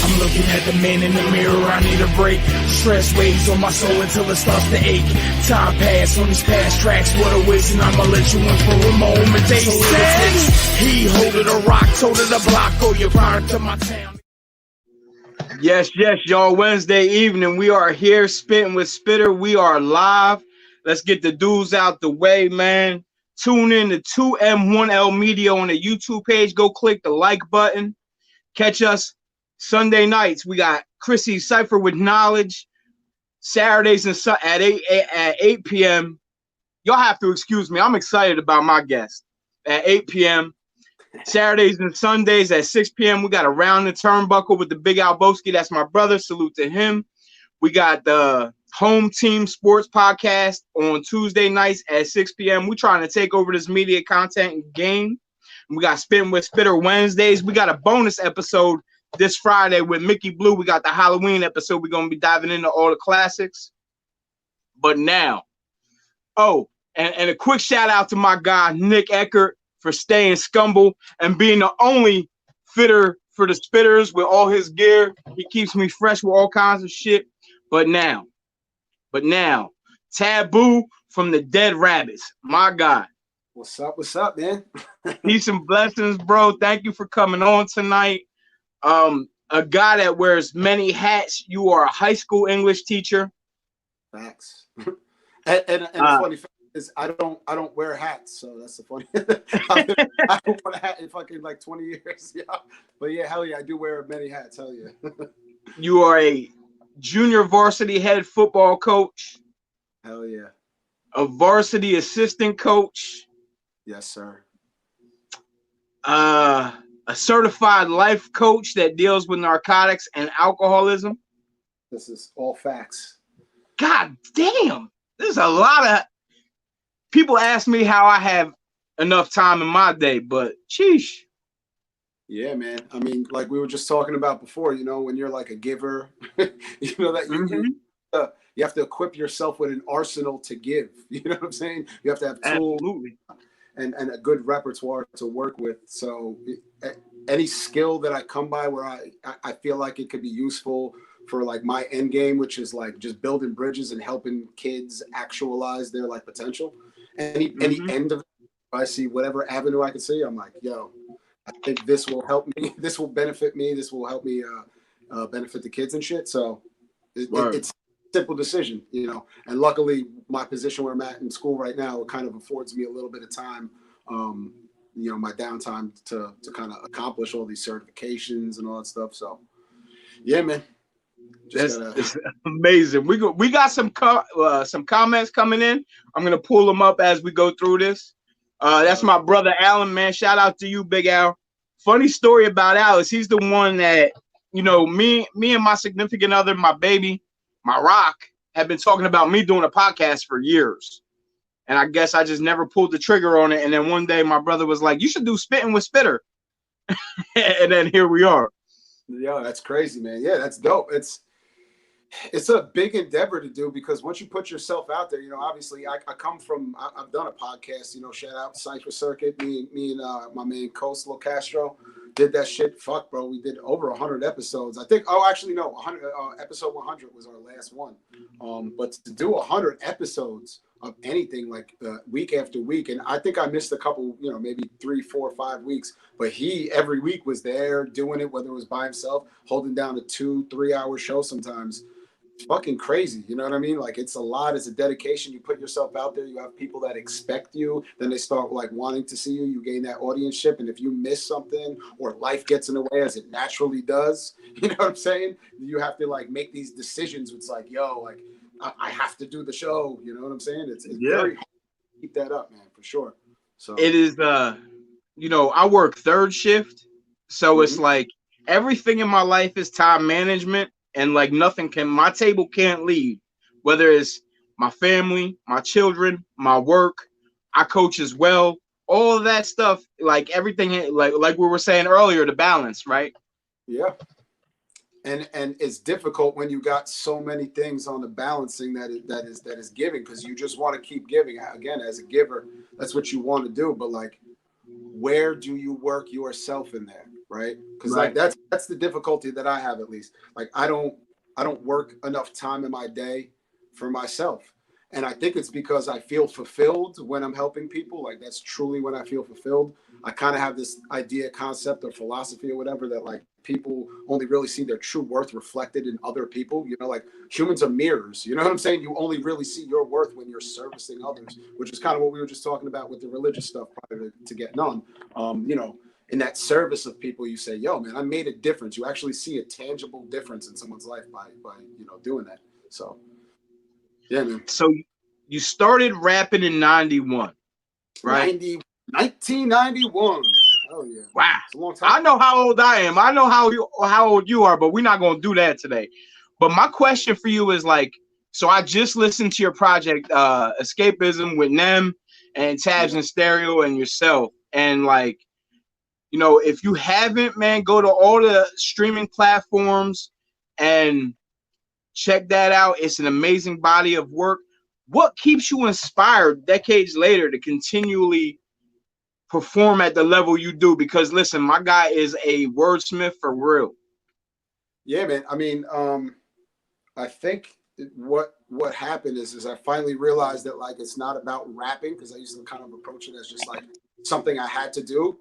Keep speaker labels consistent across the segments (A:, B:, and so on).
A: I'm looking at the man in the mirror, I need a break. Stress weighs on my soul until it starts to ache. Time pass on these past tracks, what a waste, and I'ma let you in for a moment. They said he hold it a rock, told it a block, oh, you're fired to my town.
B: Yes, y'all. Wednesday evening, we are here, Spittin with Spitter. We are live. Let's get the dudes out the way, man. Tune in to 2M1L Media on the YouTube page. Go click the like button. Catch us Sunday nights. We got Chrissy Cypher with Knowledge. Saturdays and at 8 p.m. Y'all have to excuse me. I'm excited about my guest. At 8 p.m. Saturdays and Sundays at 6 p.m. We got Around the Turnbuckle with the Big Alboski. That's my brother. Salute to him. We got the Home Team Sports Podcast on Tuesday nights at 6 p.m. We're trying to take over this media content and game. We got Spittin with Spitter Wednesdays. We got a bonus episode this Friday with Mickey Blue. We got the Halloween episode. We're going to be diving into all the classics. But now, and a quick shout out to my guy, Nick Eckert, for staying scumble and being the only fitter for the Spitters with all his gear. He keeps me fresh with all kinds of shit. But now, Taboo from the Dead Rabbits, my guy.
C: What's up, man?
B: Peace and blessings, bro. Thank you for coming on tonight. A guy that wears many hats. You are a high school English teacher.
C: Facts. and the funny fact is, I don't wear hats, so that's the funny. I don't wear a hat in fucking like 20 years. Yeah, but yeah, hell yeah, I do wear many hats. Hell yeah.
B: You are a junior varsity head football coach.
C: Hell yeah.
B: A varsity assistant coach.
C: Yes, sir.
B: A certified life coach that deals with narcotics and alcoholism.
C: This is all facts.
B: God damn. There's a lot of people ask me how I have enough time in my day, but sheesh.
C: Yeah, man. I mean, like we were just talking about before, you know, when you're like a giver, you know, that you have to equip yourself with an arsenal to give. You know what I'm saying? You have to have tools.
B: Absolutely.
C: And a good repertoire to work with. So any skill that I come by where I feel like it could be useful for like my end game, which is like just building bridges and helping kids actualize their like potential. Any end of it, if I see whatever avenue I can see, I'm like, yo, I think this will help me. This will benefit me. This will help me benefit the kids and shit. So it's a simple decision, you know. And luckily, my position where I'm at in school right now, it kind of affords me a little bit of time, you know, my downtime to kind of accomplish all these certifications and all that stuff. So, yeah, man.
B: It's amazing. We got some comments coming in. I'm gonna pull them up as we go through this. That's my brother Alan, man. Shout out to you, Big Al. Funny story about Alex. He's the one that, you know, me and my significant other, my baby, my rock, have been talking about me doing a podcast for years. And I guess I just never pulled the trigger on it. And then one day my brother was like, you should do Spittin with Spitter. And then here we are.
C: Yeah, that's crazy, man. Yeah, that's dope. It's a big endeavor to do because once you put yourself out there, you know, obviously I come from, I've done a podcast, you know, shout out Cypher Circuit. Me and my man Coastal Castro did that shit. Fuck, bro. We did over 100 episodes. I think, no, 100, episode 100 was our last one. But to do 100 episodes of anything like week after week, and I think I missed a couple, you know, maybe 3, 4, 5 weeks, but he every week was there doing it, whether it was by himself, holding down a 2-3 hour show sometimes. Fucking crazy, you know what I mean? Like, it's a lot. It's a dedication. You put yourself out there. You have people that expect you. Then they start like wanting to see you. You gain that audience-ship, and if you miss something or life gets in the way, as it naturally does, you know what I'm saying? You have to like make these decisions. It's like, yo, like I have to do the show. You know what I'm saying? It's very hard to keep that up, man, for sure. So
B: it is. You know, I work third shift, so it's like everything in my life is time management. And like my table can't leave, whether it's my family, my children, my work. I coach as well. All of that stuff, like everything, like we were saying earlier, the balance, right?
C: Yeah. And it's difficult when you got so many things on the balancing that is giving, because you just want to keep giving. Again, as a giver, that's what you want to do. But like, where do you work yourself in there? right? Because like
B: Right.
C: that's the difficulty that I have, at least. Like I don't work enough time in my day for myself. And I think it's because I feel fulfilled when I'm helping people. Like that's truly when I feel fulfilled. I kind of have this idea, concept, or philosophy or whatever that like people only really see their true worth reflected in other people. You know, like humans are mirrors. You know what I'm saying? You only really see your worth when you're servicing others, which is kind of what we were just talking about with the religious stuff prior to getting on. You know, in that service of people, you say, yo, man, I made a difference. You actually see a tangible difference in someone's life by you know, doing that. So yeah, man.
B: So you started rapping in 91, right?
C: 1991. Oh yeah.
B: Wow.
C: It's a long time.
B: I know how old I am. I know how old you are, but we're not gonna do that today. But my question for you is like, so I just listened to your project, Escapism with Nem and Tabs
C: Yeah.
B: and Stereo and yourself. And like, you know, if you haven't, man, go to all the streaming platforms and check that out. It's an amazing body of work. What keeps you inspired decades later to continually perform at the level you do? Because listen, my guy is a wordsmith for real.
C: Yeah, man. I mean, I think what happened is I finally realized that like it's not about rapping, because I used to kind of approach it as just like something I had to do,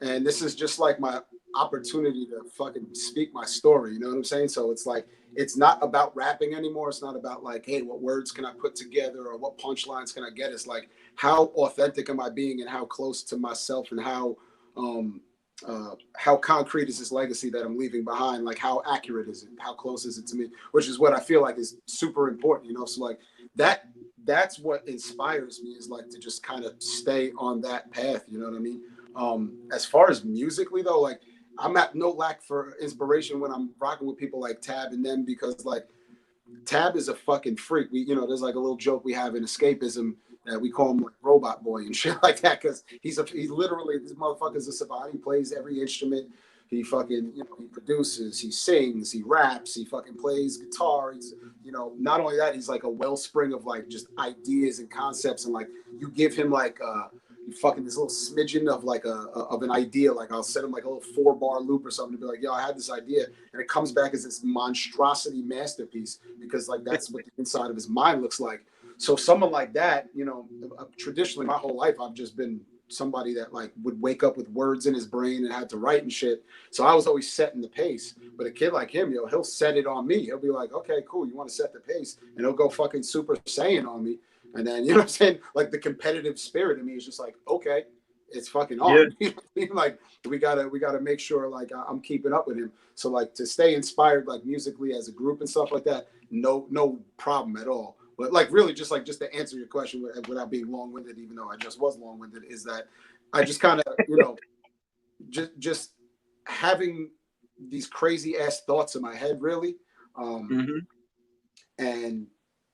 C: and this is just like my opportunity to fucking speak my story. You know what I'm saying? So it's like it's not about rapping anymore. It's not about like, hey, what words can I put together or what punchlines can I get? It's like how authentic am I being and how close to myself and how concrete is this legacy that I'm leaving behind? Like how accurate is it? How close is it to me? Which is what I feel like is super important, you know? So like that's what inspires me, is like to just kind of stay on that path. You know what I mean? As far as musically though, like I'm at no lack for inspiration when I'm rocking with people like Tab and them, because like Tab is a fucking freak. We, you know, there's like a little joke we have in Escapism that we call him like Robot Boy and shit like that, because he's literally, this motherfucker's a savant. He plays every instrument. He fucking, you know, he produces, he sings, he raps, he fucking plays guitar. He's, you know, not only that, he's like a wellspring of like just ideas and concepts, and like you give him like fucking this little smidgen of like of an idea. Like I'll send him like a little 4-bar loop or something to be like, yo, I had this idea, and it comes back as this monstrosity masterpiece, because like that's what the inside of his mind looks like. So someone like that, you know, traditionally my whole life I've just been somebody that like would wake up with words in his brain and had to write and shit. So I was always setting the pace. But a kid like him, yo, he'll set it on me. He'll be like, okay, cool, you want to set the pace, and he'll go fucking Super Saiyan on me. And then, you know what I'm saying? Like the competitive spirit in me is just like, okay, it's fucking on.
B: Yeah.
C: Like we gotta make sure like I'm keeping up with him. So like to stay inspired like musically as a group and stuff like that, no problem at all. But like really just to answer your question without being long-winded, even though I just was long-winded, is that I just kind of, you know, just having these crazy ass thoughts in my head, really. And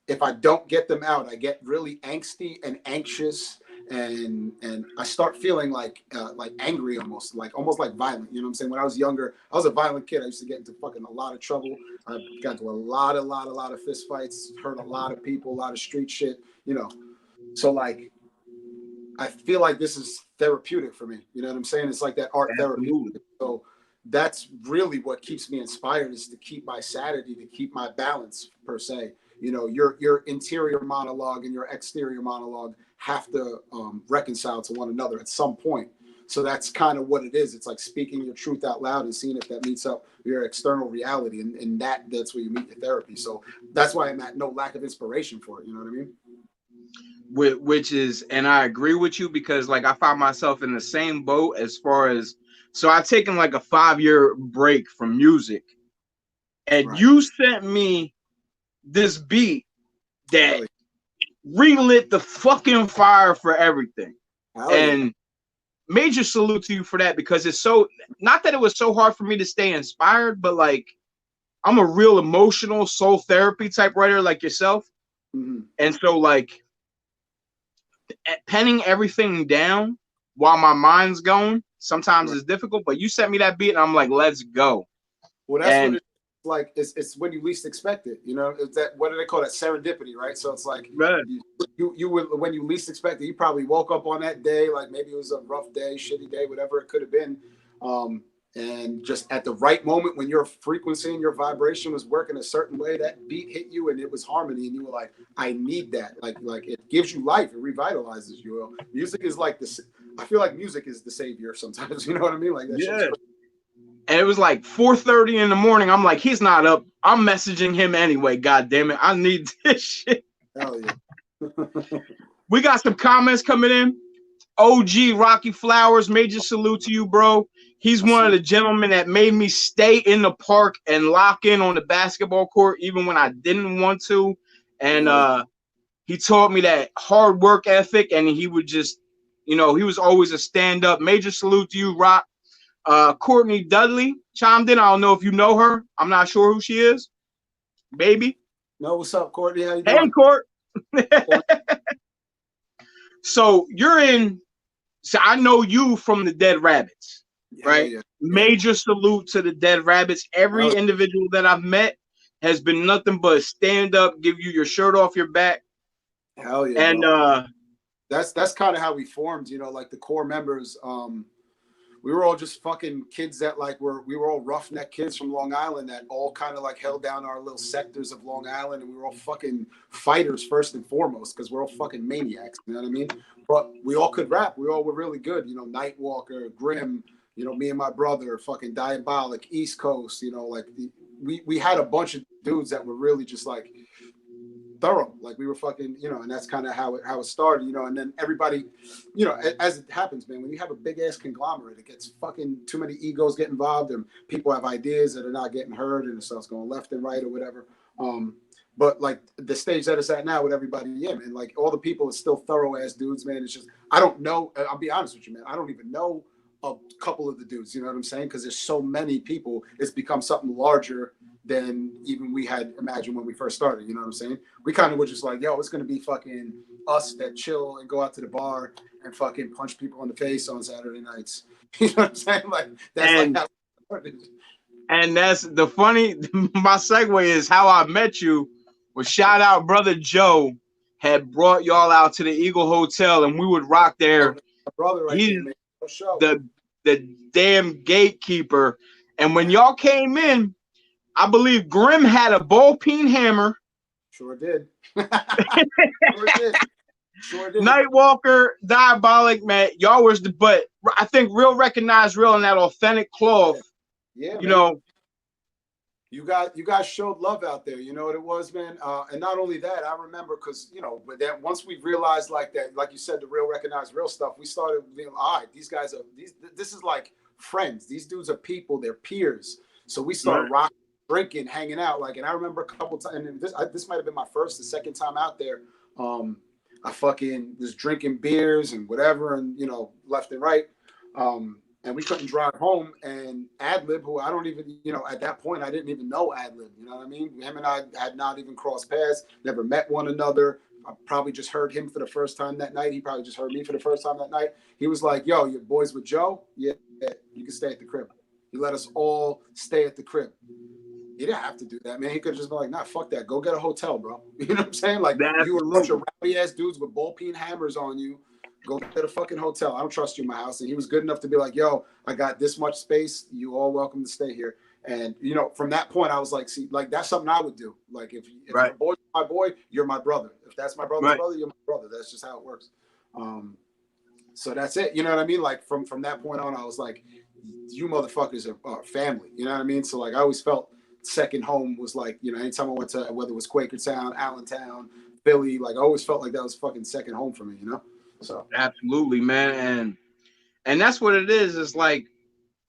C: if I don't get them out, I get really angsty and anxious, and I start feeling like angry, almost like violent. You know what I'm saying? When I was younger, I was a violent kid. I used to get into fucking a lot of trouble. I got into a lot of fist fights, hurt a lot of people, a lot of street shit, you know. So like I feel like this is therapeutic for me. You know what I'm saying? It's like that art therapy. So that's really what keeps me inspired, is to keep my sanity, to keep my balance per se. You know, your interior monologue and your exterior monologue have to reconcile to one another at some point. So that's kind of what it is. It's like speaking your truth out loud and seeing if that meets up your external reality. And that's where you meet your therapy. So that's why I'm at no lack of inspiration for it. You know what I mean?
B: Which is, and I agree with you, because like I found myself in the same boat as far as, so I've taken like a 5-year break from music, and
C: Right.
B: you sent me this beat that relit the fucking fire for everything. And major salute to you for that, because it's so, not that it was so hard for me to stay inspired, but like I'm a real emotional soul therapy type writer like yourself. And so like penning everything down while my mind's going sometimes is difficult, but you sent me that beat and I'm like, let's go.
C: Well, that's what it's like. It's when you least expect it. You know, it's that, what do they call that? Serendipity, right? So it's like you would, when you least expect it, you probably woke up on that day, like maybe it was a rough day, shitty day, whatever it could have been. And just at the right moment when your frequency and your vibration was working a certain way, that beat hit you and it was harmony, and you were like, I need that. Like it gives you life, it revitalizes you. Music is like this. I feel like music is the savior sometimes. You know what I mean? Like that shit's crazy.
B: And it was like 4:30 in the morning. I'm like, he's not up. I'm messaging him anyway. God damn it. I need this shit.
C: Hell yeah.
B: We got some comments coming in. OG Rocky Flowers, major salute to you, bro. He's one of the gentlemen that made me stay in the park and lock in on the basketball court even when I didn't want to. And he taught me that hard work ethic, and he would just, he was always a stand-up. Major salute to you, Rock. Courtney Dudley chimed in. I don't know if you know her. I'm not sure who she is. Baby.
C: No, what's up, Courtney? How you doing?
B: Hey, Court. So you're in. So I know you from the Dead Rabbits, right?
C: Yeah.
B: Major salute to the Dead Rabbits. Every individual that I've met has been nothing but stand up, give you your shirt off your back.
C: Hell yeah.
B: And
C: that's kind of how we formed, like the core members. We were all just fucking kids that we were all roughneck kids from Long Island that all kind of like held down our little sectors of Long Island, and we were all fucking fighters first and foremost because we're all fucking maniacs, you know what I mean? But we all could rap. We all were really good, Nightwalker, Grim, me and my brother, fucking Diabolic, East Coast, we had a bunch of dudes that were really just like thorough, like we were fucking, and that's kind of how it started, and then everybody, as it happens, man, when you have a big ass conglomerate, it gets fucking too many egos get involved, and people have ideas that are not getting heard, and it starts going left and right or whatever. But like the stage that it's at now with everybody in, and like all the people are still thorough ass dudes, man. It's just, I don't know. I'll be honest with you, man. I don't even know a couple of the dudes, you know what I'm saying? Because there's so many people, it's become something larger than even we had imagined when we first started, you know what I'm saying? We kind of were just like, yo, it's going to be fucking us that chill and go out to the bar and fucking punch people in the face on Saturday nights. You know what I'm saying? Like, that's like how it started.
B: And that's the funny, my segue is how I met you was shout out brother Joe had brought y'all out to the Eagle Hotel, and we would rock there.
C: Brother right
B: He's
C: there, man.
B: the damn gatekeeper. And when y'all came in, I believe Grim had a ball peen hammer.
C: Sure did. Sure did.
B: Nightwalker, Diabolic, man. Y'all was but I think real recognized real in that authentic cloth.
C: Yeah,
B: you know.
C: You guys showed love out there. You know what it was, man. And not only that, I remember because but then once we realized like that, like you said, the real recognized real stuff, we started being all right. These guys are this is like friends. These dudes are people. They're peers. So we started rocking, drinking, hanging out. Like, and I remember a couple times. And this might have been my first or second time out there. I fucking was drinking beers and whatever, and left and right. And we couldn't drive home. And Adlib, who I don't even, at that point, I didn't even know Adlib. You know what I mean? Him and I had not even crossed paths, never met one another. I probably just heard him for the first time that night. He probably just heard me for the first time that night. He was like, yo, your boys with Joe? Yeah, you can stay at the crib. He let us all stay at the crib. He didn't have to do that, man. He could just be like, nah, fuck that. Go get a hotel, bro. You know what I'm saying? Like, you were a bunch of rowdy-ass dudes with ball-peen hammers on you. Go get a fucking hotel. I don't trust you in my house. And he was good enough to be like, yo, I got this much space. You all welcome to stay here. And, from that point, I was like, see, like, that's something I would do. Like, if your boy's my boy, you're my brother. If that's my brother's brother, you're my brother. That's just how it works. So that's it. You know what I mean? Like, from that point on, I was like, you motherfuckers are family. You know what I mean? So, like, I always felt second home was like, anytime I went to, whether it was Quakertown, Allentown, Philly, like, I always felt like that was fucking second home for me, So
B: absolutely, man, and that's what it is. It's like,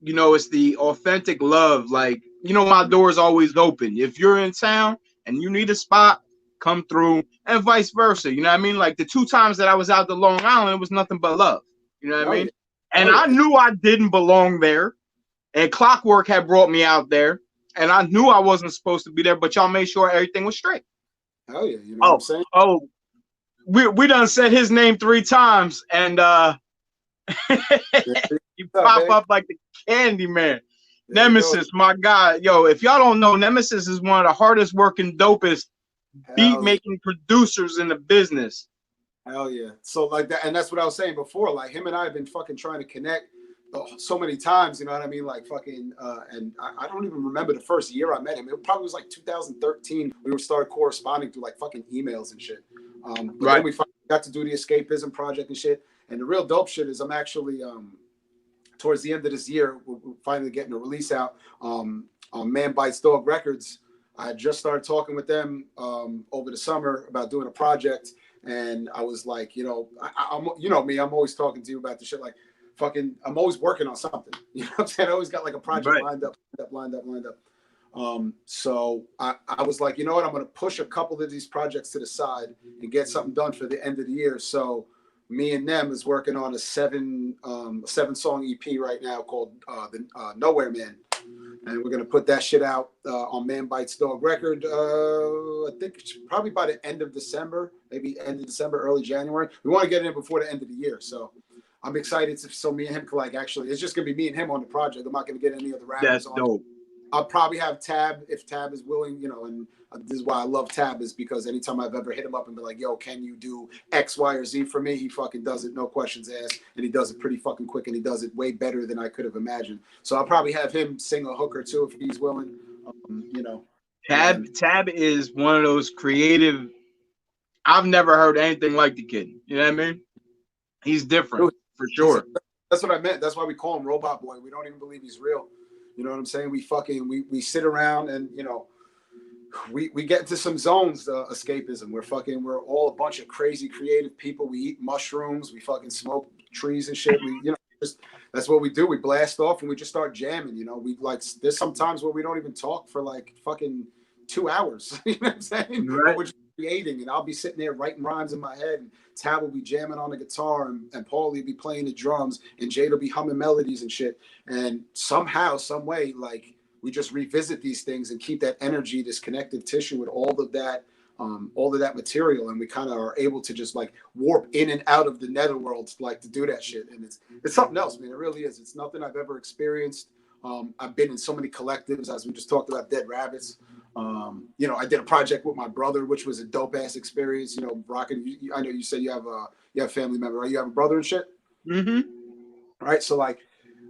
B: it's the authentic love. Like, my door is always open. If you're in town and you need a spot, come through, and vice versa. You know what I mean? Like the 2 times that I was out to Long Island, it was nothing but love. You know what I mean? And I knew I didn't belong there, and Clockwork had brought me out there, and I knew I wasn't supposed to be there, but y'all made sure everything was straight.
C: Hell yeah, you know what I'm saying?
B: Oh. We done said his name 3 times, and you pop up like the candy man. Nemesis, my God. Yo, if y'all don't know, Nemesis is one of the hardest working, dopest beat making producers in the business.
C: Hell yeah. So like that, and that's what I was saying before. Like him and I have been fucking trying to connect so many times, you know what I mean? Like fucking, and I don't even remember the first year I met him. It probably was like 2013. We started corresponding through like fucking emails and shit. But then we finally got to do the Escapism project and shit. And the real dope shit is I'm actually, towards the end of this year, we're finally getting a release out on Man Bites Dog Records. I just started talking with them over the summer about doing a project. And I was like, you know, I'm, you know me, I'm always talking to you about the shit. Like, fucking, I'm always working on something. You know what I'm saying? I always got like a project lined up. So I was like, you know what? I'm going to push a couple of these projects to the side and get something done for the end of the year. So me and them is working on a seven song EP right now called the Nowhere Man. And we're going to put that shit out on Man Bites Dog Record. I think it's probably by the end of December, maybe end of December, early January. We want to get it in before the end of the year. So I'm excited so me and him can like actually, it's just going to be me and him on the project. I'm not going to get any of the rappers on.
B: Dope.
C: I'll probably have Tab if Tab is willing, you know, and this is why I love Tab is because anytime I've ever hit him up and be like, yo, can you do X, Y, or Z for me? He fucking does it, no questions asked. And he does it pretty fucking quick and he does it way better than I could have imagined. So I'll probably have him sing a hook or two if he's willing, you know.
B: Tab is one of those creative. I've never heard anything like the kid. You know what I mean? He's different for sure.
C: That's what I meant. That's why we call him Robot Boy. We don't even believe he's real. You know what I'm saying? We sit around and, you know, we get into some zones, escapism. We're all a bunch of crazy creative people. We eat mushrooms. We fucking smoke trees and shit. We, you know, that's what we do. We blast off and we just start jamming. You know, we like, there's some times where we don't even talk for like fucking 2 hours. You know what I'm saying?
B: Right.
C: We're just creating, and I'll be sitting there writing rhymes in my head, and Tab will be jamming on the guitar, and Paulie will be playing the drums, and Jade will be humming melodies and shit. And somehow, some way, like we just revisit these things and keep that energy, this connective tissue with all of that material, and we kind of are able to just like warp in and out of the netherworld, like to do that shit. And it's something else, man. It really is. It's nothing I've ever experienced. I've been in so many collectives, as we just talked about, Dead Rabbits. You know, I did a project with my brother, which was a dope ass experience. You know, rocking. I know you said you have a family member, right? You have a brother and shit.
B: Mm-hmm.
C: Right. So like,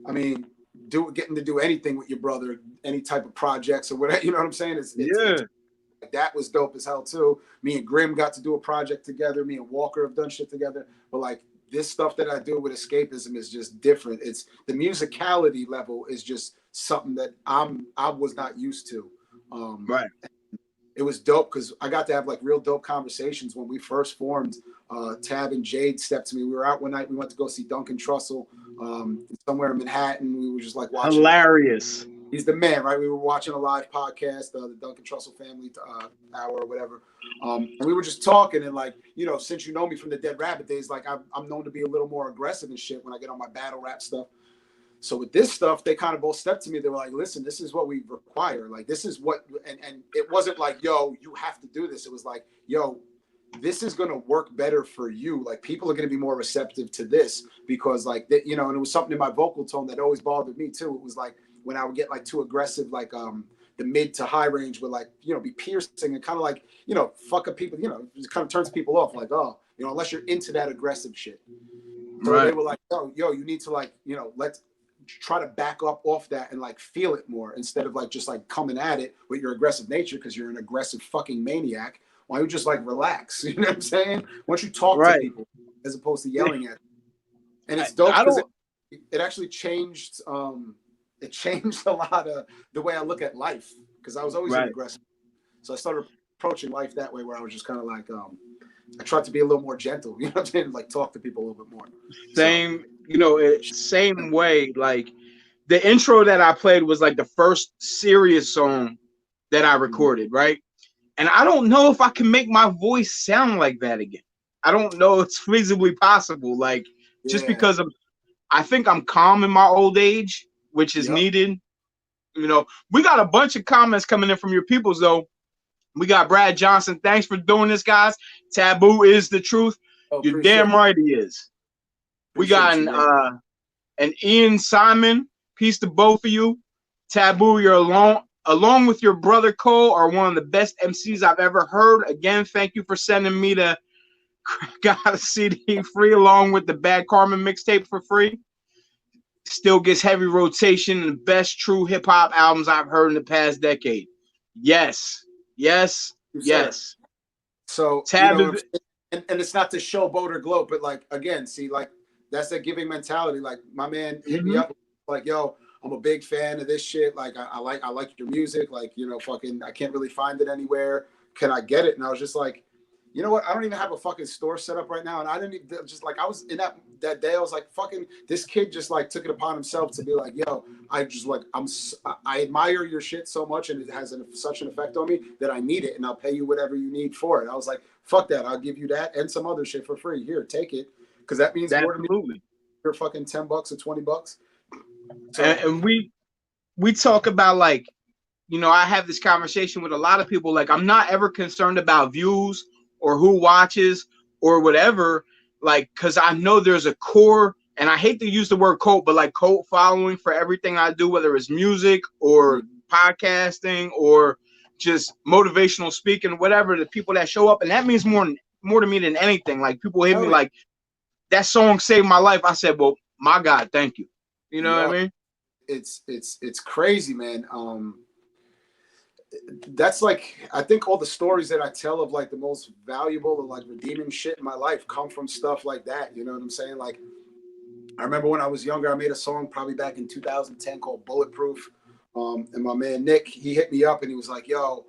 C: I mean, getting to do anything with your brother, any type of projects or whatever. You know what I'm saying? That was dope as hell too. Me and Grim got to do a project together. Me and Walker have done shit together. But like this stuff that I do with escapism is just different. It's the musicality level is just something that I was not used to.
B: Right.
C: It was dope because I got to have like real dope conversations when we first formed. Tab and Jade stepped to me. We were out one night. We went to go see Duncan Trussell somewhere in Manhattan. We were just like watching.
B: Hilarious.
C: He's the man, right? We were watching a live podcast, the Duncan Trussell Family Hour or whatever. And we were just talking and like, you know, since you know me from the Dead Rabbit days, like I'm known to be a little more aggressive and shit when I get on my battle rap stuff. So with this stuff, they kind of both stepped to me. They were like, listen, this is what we require. Like, this is what, and it wasn't like, yo, you have to do this. It was like, yo, this is going to work better for you. Like, people are going to be more receptive to this because like, you know, and it was something in my vocal tone that always bothered me too. It was like when I would get like too aggressive, like the mid to high range would like, you know, be piercing and kind of like, you know, fuck up people, you know, it kind of turns people off like, oh, you know, unless you're into that aggressive shit. So They were like, oh, yo, you need to like, you know, let's try to back up off that and like feel it more instead of like just like coming at it with your aggressive nature because you're an aggressive fucking maniac. Why don't you just like relax? You know what I'm saying? Once you talk to people as opposed to yelling at them. And it's dope because it actually changed it changed a lot of the way I look at life because I was always an aggressive. So I started approaching life that way where I was just kind of like I tried to be a little more gentle, you know what I'm saying? Like talk to people a little bit more.
B: Same, you know, same way. Like the intro that I played was like the first serious song that I recorded, right? And I don't know if I can make my voice sound like that again. I don't know if it's feasibly possible. Like just because I think I'm calm in my old age, which is needed. You know, we got a bunch of comments coming in from your peoples though. We got Brad Johnson. Thanks for doing this, guys. Taboo is the truth. You're damn right he is. We got an Ian Simon. Peace to both of you. Taboo, you're along with your brother Cole, are one of the best MCs I've ever heard. Again, thank you for sending me the got a CD free along with the Bad Karma mixtape for free. still gets heavy rotation and the best true hip hop albums I've heard in the past decade. Yes, yes,
C: Sir.
B: yes.
C: So, you
B: Tab
C: know,
B: is
C: and it's not to showboat or gloat, but like, again, see, like, that's that giving mentality. Like, my man hit me up, like, yo, I'm a big fan of this shit. Like, I like your music. Like, you know, fucking, I can't really find it anywhere. Can I get it? And I was just like, you know what? I don't even have a fucking store set up right now. And I didn't even, just like, I was in that day, I was like, fucking, this kid just like took it upon himself to be like, yo, I just like, I admire your shit so much and it has such an effect on me that I need it and I'll pay you whatever you need for it. I was like, fuck that. I'll give you that and some other shit for free. Here, take it. Cause that means more to me.
B: absolutely.
C: You're fucking $10 or $20. So,
B: And we talk about like, you know, I have this conversation with a lot of people. Like, I'm not ever concerned about views or who watches or whatever. Like, because I know there's a core, and I hate to use the word cult, but like cult following for everything I do, whether it's music or podcasting or just motivational speaking, whatever. The people that show up, and that means more to me than anything. Like, people hit me like, that song saved my life. I said, well, my God, thank you. You know what I mean?
C: It's crazy, man. That's like, I think all the stories that I tell of like the most valuable or like redeeming shit in my life come from stuff like that. You know what I'm saying? Like, I remember when I was younger, I made a song probably back in 2010 called Bulletproof. And my man Nick, he hit me up and he was like, yo,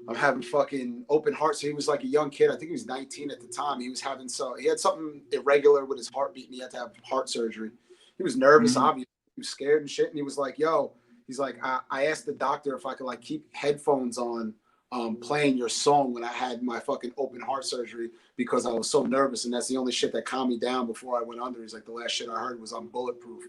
C: I'm having fucking open heart. So he was like a young kid. I think he was 19 at the time. He had something irregular with his heartbeat and he had to have heart surgery. He was nervous, obviously. He was scared and shit. And he was like, yo, he's like, I asked the doctor if I could like keep headphones on playing your song when I had my fucking open heart surgery because I was so nervous. And that's the only shit that calmed me down before I went under. He's like, the last shit I heard was I'm bulletproof.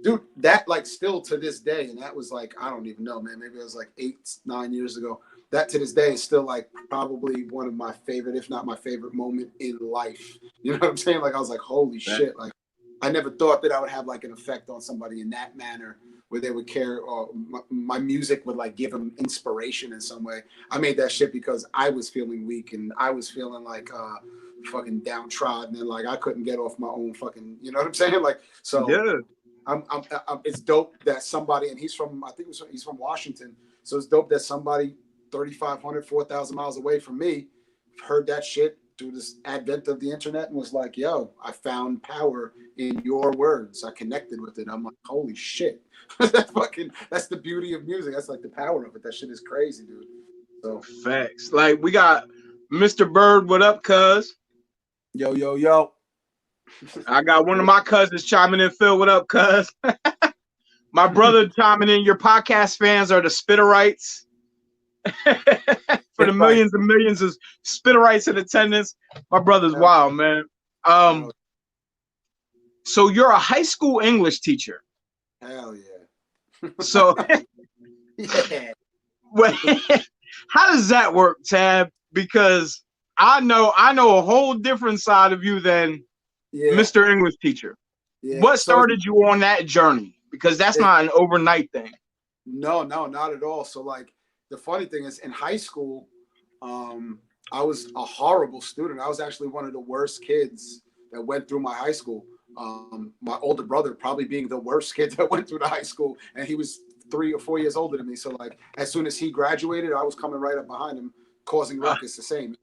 C: Dude, that like still to this day, and that was like, I don't even know, man. Maybe it was like 8-9 years ago. That to this day is still like probably one of my favorite, if not my favorite moment in life. You know what I'm saying? Like, I was like, holy shit. Like, I never thought that I would have like an effect on somebody in that manner where they would care or my music would like give them inspiration in some way. I made that shit because I was feeling weak and I was feeling like fucking downtrodden and like I couldn't get off my own fucking, you know what I'm saying? Like, so
B: Yeah.
C: It's dope that somebody, and he's from Washington. So it's dope that somebody 3,500, 4,000 miles away from me heard that shit through this advent of the internet and was like, yo, I found power in your words. I connected with it. I'm like, holy shit. That's the beauty of music. That's like the power of it. That shit is crazy, dude. So
B: facts. Like, we got Mr. Bird, what up, cuz?
C: Yo, yo, yo.
B: I got one of my cousins chiming in. Phil, what up, cuz? My brother chiming in. Your podcast fans are the Spitterites. For the millions and millions of Spitterites in attendance, my brother's wild, man. So you're a high school English teacher.
C: Hell yeah.
B: So
C: yeah.
B: How does that work, Tab? Because I know a whole different side of you than Mr. English teacher. Yeah. What started you on that journey? Because that's not an overnight thing.
C: No, not at all. So like, the funny thing is, in high school, I was a horrible student. I was actually one of the worst kids that went through my high school. My older brother probably being the worst kid that went through the high school, and he was 3 or 4 years older than me. So like, as soon as he graduated, I was coming right up behind him, causing ruckus the same.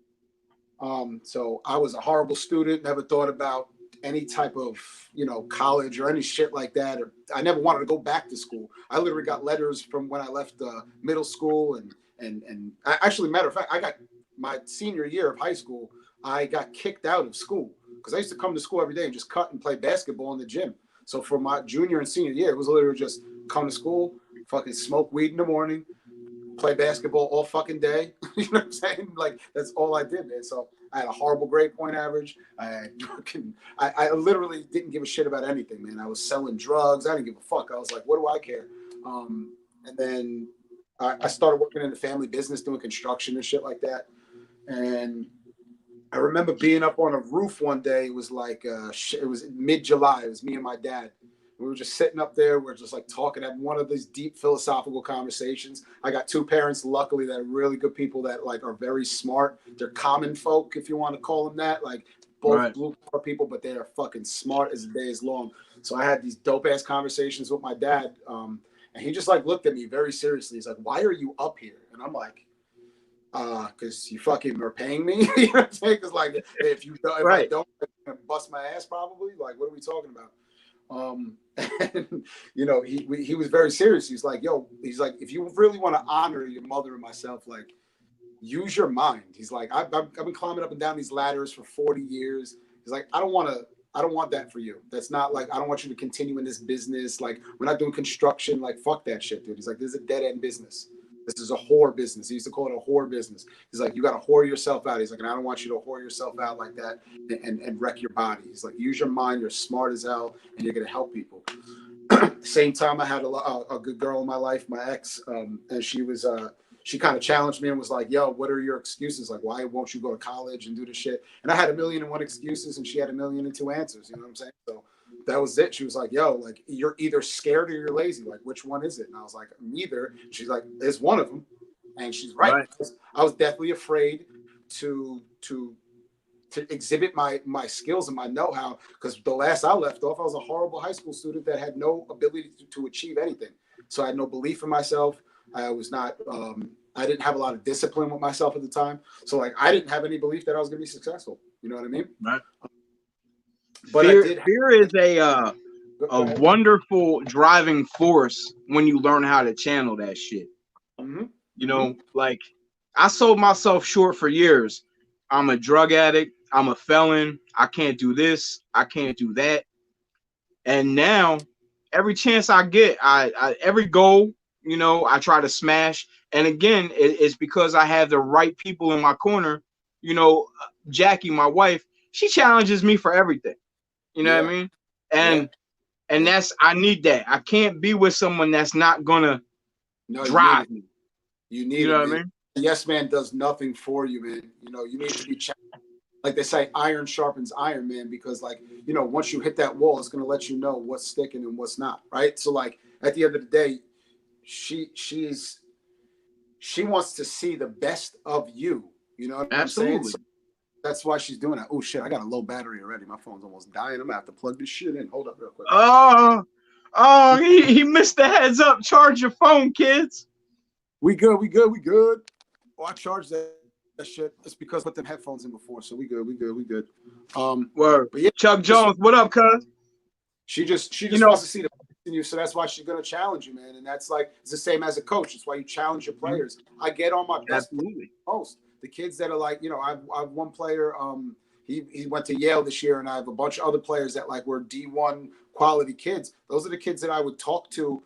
C: So I was a horrible student. Never thought about any type of, college or any shit like that. Or I never wanted to go back to school. I literally got letters from when I left middle school and I, actually, matter of fact, I got my senior year of high school, I got kicked out of school because I used to come to school every day and just cut and play basketball in the gym. So for my junior and senior year, it was literally just come to school, fucking smoke weed in the morning, play basketball all fucking day. You know what I'm saying? Like, that's all I did, man. So I had a horrible grade point average. I literally didn't give a shit about anything, man. I was selling drugs. I didn't give a fuck. I was like, what do I care? And then I started working in the family business, doing construction and shit like that. And I remember being up on a roof one day. It was like, it was mid-July. It was me and my dad. We were just sitting up there. We're just like talking, having one of these deep philosophical conversations. I got two parents, luckily, that are really good people that like are very smart. They're common folk, if you want to call them that. Like both blue collar people, but they are fucking smart as the day is long. So I had these dope ass conversations with my dad, and he just like looked at me very seriously. He's like, "Why are you up here?" And I'm like, "Cause you fucking are paying me." You know what I'm saying? Cause like if I don't, I'm gonna bust my ass probably. Like, what are we talking about? And you know, he was very serious. He's like, "Yo," he's like, "if you really want to honor your mother and myself, like, use your mind." He's like, I've been climbing up and down these ladders for 40 years. He's like, I don't want that for you. That's not like, I don't want you to continue in this business. Like, we're not doing construction. Like, fuck that shit, dude. He's like, this is a dead end business. This is a whore business. He used to call it a whore business. He's like, you got to whore yourself out. He's like, and I don't want you to whore yourself out like that and wreck your body. He's like, use your mind. You're smart as hell and you're going to help people. Same time, I had a good girl in my life, my ex, and she kind of challenged me and was like, "Yo, what are your excuses? Like, why won't you go to college and do this shit?" And I had 1,000,001 excuses, and she had 1,000,002 answers. You know what I'm saying? So that was it. She was like, "Yo, like, you're either scared or you're lazy. Like, which one is it?" And I was like, "Neither." She's like, "It's one of them," and she's right. I was definitely afraid to exhibit my skills and my know-how, because the last I left off, I was a horrible high school student that had no ability to achieve anything. So I had no belief in myself. I was not, I didn't have a lot of discipline with myself at the time. So like, I didn't have any belief that I was going to be successful. You know what I mean?
B: Right.
C: But
B: fear is a wonderful driving force when you learn how to channel that shit.
C: Mm-hmm.
B: You know, like, I sold myself short for years. I'm a drug addict. I'm a felon. I can't do this. I can't do that. And now, every chance I get, I every goal, you know, I try to smash. And again, it's because I have the right people in my corner. You know, Jackie, my wife, she challenges me for everything. You know what I mean? And that's, I need that. I can't be with someone that's not gonna drive me.
C: You need,
B: you know what I mean?
C: Yes man does nothing for you, man. You know, you need to be challenged. Like they say, iron sharpens iron, man, because like, you know, once you hit that wall, it's going to let you know what's sticking and what's not. Right. So like at the end of the day, she wants to see the best of you. You know what I'm saying? So that's why she's doing that. Oh shit, I got a low battery already. My phone's almost dying. I'm gonna have to plug this shit in. Hold up real quick.
B: Oh, he missed the heads up. Charge your phone, kids.
C: We good. Oh, I charged that shit. It's because I put them headphones in before, so we good.
B: Word.
C: But yeah,
B: Chuck Jones, what up, cuz?
C: She just wants to see the best in you, so that's why she's gonna challenge you, man. And that's like, it's the same as a coach. It's why you challenge your players. I get on my best most. The kids that are like, you know, I've one player. He went to Yale this year, and I have a bunch of other players that like were D1 quality kids. Those are the kids that I would talk to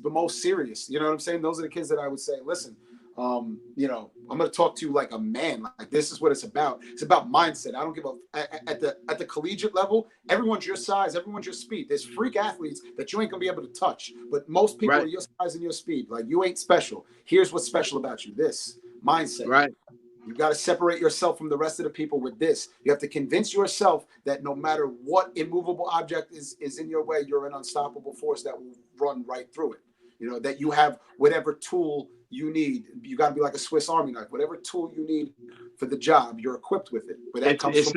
C: the most serious. You know what I'm saying? Those are the kids that I would say, listen, you know, I'm going to talk to you like a man. Like, this is what it's about. It's about mindset. I don't give at the collegiate level, everyone's your size, everyone's your speed. There's freak athletes that you ain't going to be able to touch, but most people are your size and your speed. Like, you ain't special. Here's what's special about you. This mindset.
B: Right.
C: You got to separate yourself from the rest of the people with this. You have to convince yourself that no matter what immovable object is in your way, you're an unstoppable force that will run right through it. You know, that you have whatever tool you need. You got to be like a Swiss Army knife. Whatever tool you need for the job, you're equipped with it. But that comes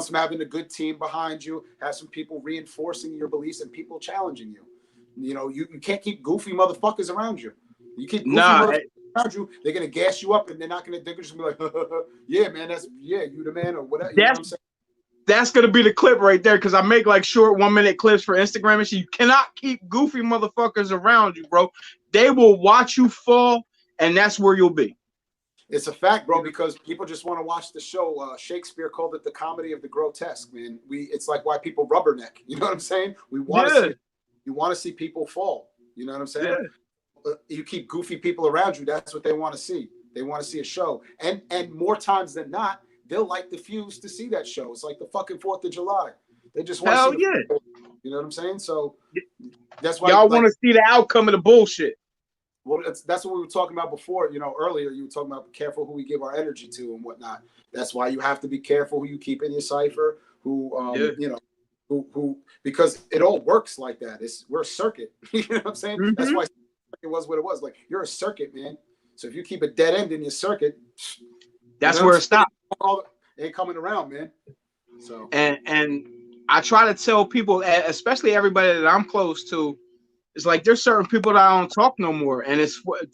C: from having a good team behind you, have some people reinforcing your beliefs and people challenging you. You know, you can't keep goofy motherfuckers around you. You keep goofy motherfuckers around you, they're gonna gas you up, and they're just gonna be like, yeah, man, you the man, or whatever. You know what I'm saying?
B: That's gonna be the clip right there, because I make like short 1-minute clips for Instagram and shit. You cannot keep goofy motherfuckers around you, bro. They will watch you fall, and that's where you'll be.
C: It's a fact, bro, because people just want to watch the show. Shakespeare called it the comedy of the grotesque, man. It's like why people rubberneck. You know what I'm saying? We want to see. You want to see people fall. You know what I'm saying? You keep goofy people around you. That's what they want to see. They want to see a show, and more times than not, they'll light the fuse to see that show. It's like the fucking 4th of July. They just want to see. You know what I'm saying? So that's why
B: y'all want to see the outcome of the bullshit.
C: Well, that's what we were talking about before. You know, earlier you were talking about careful who we give our energy to and whatnot. That's why you have to be careful who you keep in your cipher. You know, who because it all works like that. We're a circuit. You know what I'm saying? Mm-hmm. That's why it was what it was. Like, you're a circuit, man. So if you keep a dead end in your circuit,
B: that's where it stops.
C: It ain't coming around, man. So
B: and I try to tell people, especially everybody that I'm close to, it's like there's certain people that I don't talk no more, and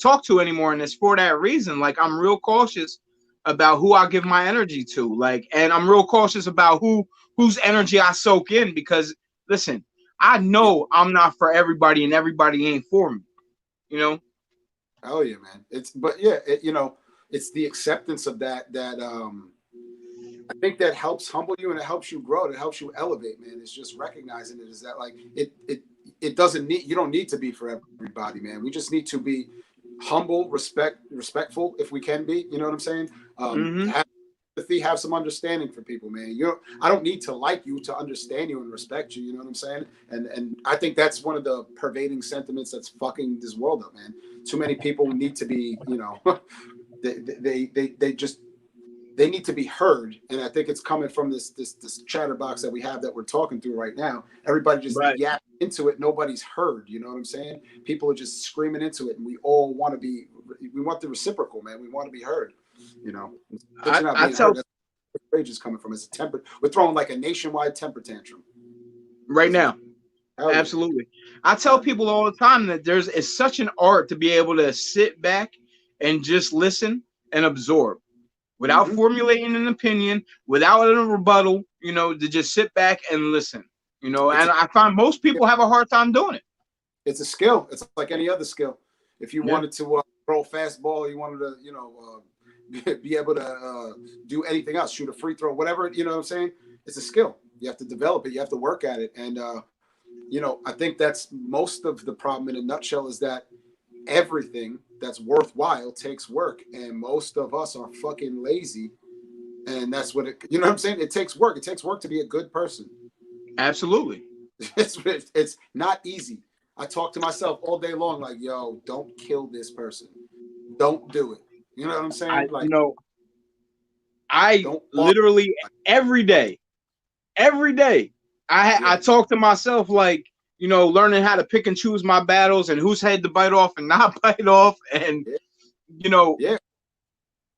B: talk to anymore, and it's for that reason. Like I'm real cautious about who I give my energy to, like, and I'm real cautious about whose energy I soak in because listen, I
C: Yeah.
B: know I'm not for everybody, and everybody ain't for me. You know.
C: Oh yeah, man. But yeah, it's the acceptance of that. I think that helps humble you and it helps you grow. It helps you elevate, man. It's just recognizing it is that like it doesn't need you don't need to be for everybody, man. We just need to be humble, respectful if we can be. You know what I'm saying?
B: Mm-hmm.
C: Have empathy, have some understanding for people, man. I don't need to like you to understand you and respect you. You know what I'm saying? And I think that's one of the pervading sentiments that's fucking this world up, man. Too many people need to be, they just they need to be heard, and I think it's coming from this chatterbox that we have that we're talking through right now. Everybody just
B: Right.
C: yapping into it. Nobody's heard. You know what I'm saying? People are just screaming into it, and we all want to be. We want the reciprocal, man. We want to be heard. You know, since you're not
B: I
C: being heard,
B: tell
C: that's where rage is coming from. It's a temper. We're throwing like a nationwide temper tantrum.
B: right now.
C: Hell yeah.
B: Absolutely. I tell
C: Yeah.
B: people all the time that it's such an art to be able to sit back and just listen and absorb without
C: Mm-hmm.
B: formulating an opinion, without a rebuttal, to just sit back and listen,
C: It's
B: and
C: a
B: I find most people have a hard time doing it.
C: it's a skill. It's like any other skill. If you
B: Yeah.
C: wanted to throw a fastball, you wanted to, be able to do anything else, shoot a free throw, whatever. You know what I'm saying? It's a skill. You have to develop it. You have to work at it. And I think that's most of the problem in a nutshell is that everything that's worthwhile takes work, and most of us are fucking lazy. And that's what it. You know what I'm saying? It takes work. It takes work to be a good person.
B: Absolutely.
C: It's not easy. I talk to myself all day long, like, yo, don't kill this person. Don't do it. You know what I'm
B: I
C: saying?
B: you
C: Like,
B: know I
C: don't bother.
B: literally every day, every day, I
C: Yeah,
B: talk to myself like, learning how to pick and choose my battles and whose head to bite off and not bite off, and
C: yeah,
B: you know
C: yeah.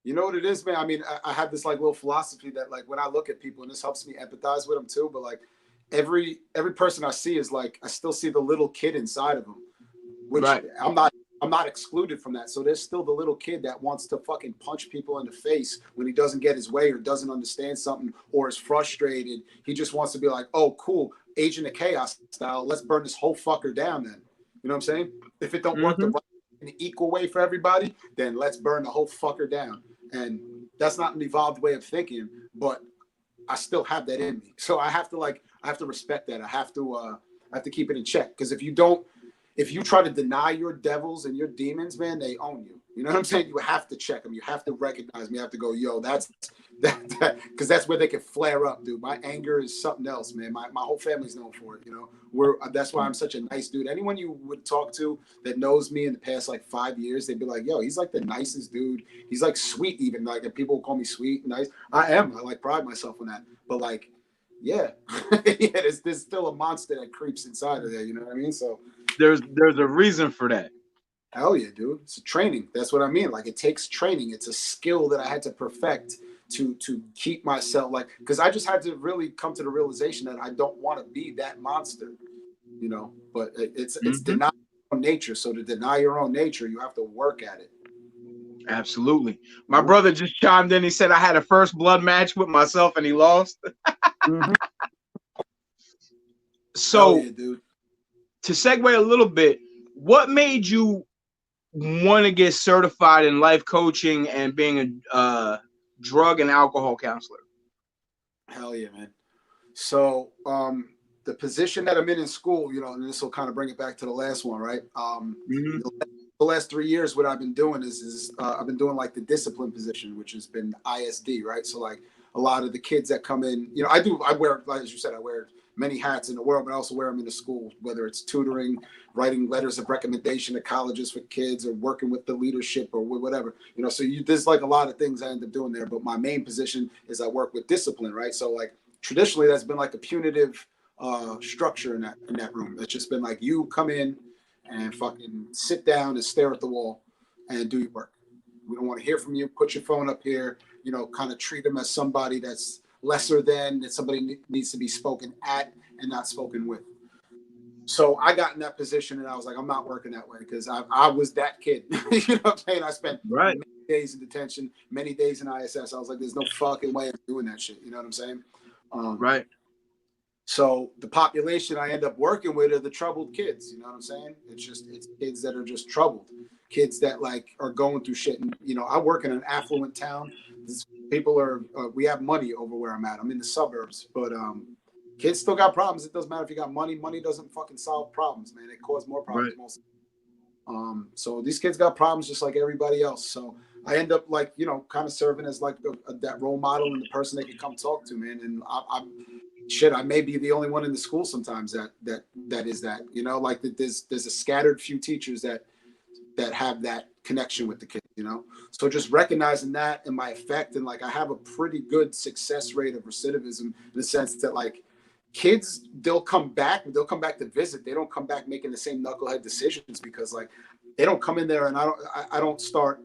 C: You know what it is, man? I mean, I have this like little philosophy that like when I look at people, and this helps me empathize with them too, but like every person I see is like I still see the little kid inside of them, which
B: right.
C: I'm not excluded from that. So there's still the little kid that wants to fucking punch people in the face when he doesn't get his way or doesn't understand something or is frustrated. He just wants to be like, oh, cool, Agent of Chaos style. Let's burn this whole fucker down then. You know what I'm saying? If it don't work the
B: Hmm.
C: right in an equal way for everybody, then let's burn the whole fucker down. And that's not an evolved way of thinking, but I still have that in me. So I have to respect that. I have to keep it in check. Because if you try to deny your devils and your demons, man, they own you. You know what I'm saying? You have to check them. You have to recognize them. You have to go, yo, that's that because that's where they can flare up, dude. My anger is something else, man. My whole family's known for it. That's why I'm such a nice dude. Anyone you would talk to that knows me in the past like 5 years, they'd be like, yo, he's like the nicest dude. He's like sweet, even like people call me sweet and nice. I am. I like pride myself on that. But like, yeah, yeah, there's still a monster that creeps inside of there. You know what I mean? So
B: There's a reason for that.
C: hell yeah, dude. It's a training. That's what I mean. Like it takes training. It's a skill that I had to perfect to keep myself like because I just had to really come to the realization that I don't want to be that monster, But it's
B: Hmm.
C: denying your own nature. So to deny your own nature, you have to work at it.
B: Absolutely.
C: You
B: My
C: know?
B: brother just chimed in. He said I had a first blood match with myself and he lost.
C: Mm-hmm. Hell
B: So
C: yeah, dude.
B: to segue a little bit, what made you want to get certified in life coaching and being a drug and alcohol counselor?
C: Hell yeah, man. So the position that I'm in school, and this will kind of bring it back to the last one, right?
B: Hmm.
C: The last 3 years, what I've been doing is I've been doing like the discipline position, which has been ISD, right? So like a lot of the kids that come in, I wear, like as you said, I wear many hats in the world, but I also wear them in the school, whether it's tutoring, writing letters of recommendation to colleges for kids, or working with the leadership or whatever, So there's like a lot of things I end up doing there, but my main position is I work with discipline, right? So like traditionally, that's been like a punitive structure in that room. It's just been like you come in and fucking sit down and stare at the wall and do your work. We don't want to hear from you. Put your phone up here. Kind of treat them as somebody that's lesser than, that somebody needs to be spoken at and not spoken with. So I got in that position and I was like, I'm not working that way, because I was that kid. You know what I'm saying? I spent
B: Right.
C: many days in detention, many days in ISS. I was like, there's no fucking way I'm doing that shit. You know what I'm saying?
B: Right.
C: So the population I end up working with are the troubled kids. You know what I'm saying? It's kids that are just troubled, kids that like are going through shit. And, you know, I work in an affluent town. People are, we have money over where I'm at. I'm in the suburbs, but kids still got problems. It doesn't matter if you got money. Money doesn't fucking solve problems, man. It causes more problems.
B: Right.
C: So these kids got problems just like everybody else. So I end up like, you know, kind of serving as like that role model and the person they can come talk to, man. And I may be the only one in the school sometimes that is that, you know, like there's a scattered few teachers that have that connection with the kids, you know? So just recognizing that and my effect, and like, I have a pretty good success rate of recidivism in the sense that like kids, they'll come back to visit. They don't come back making the same knucklehead decisions, because like they don't come in there and I don't start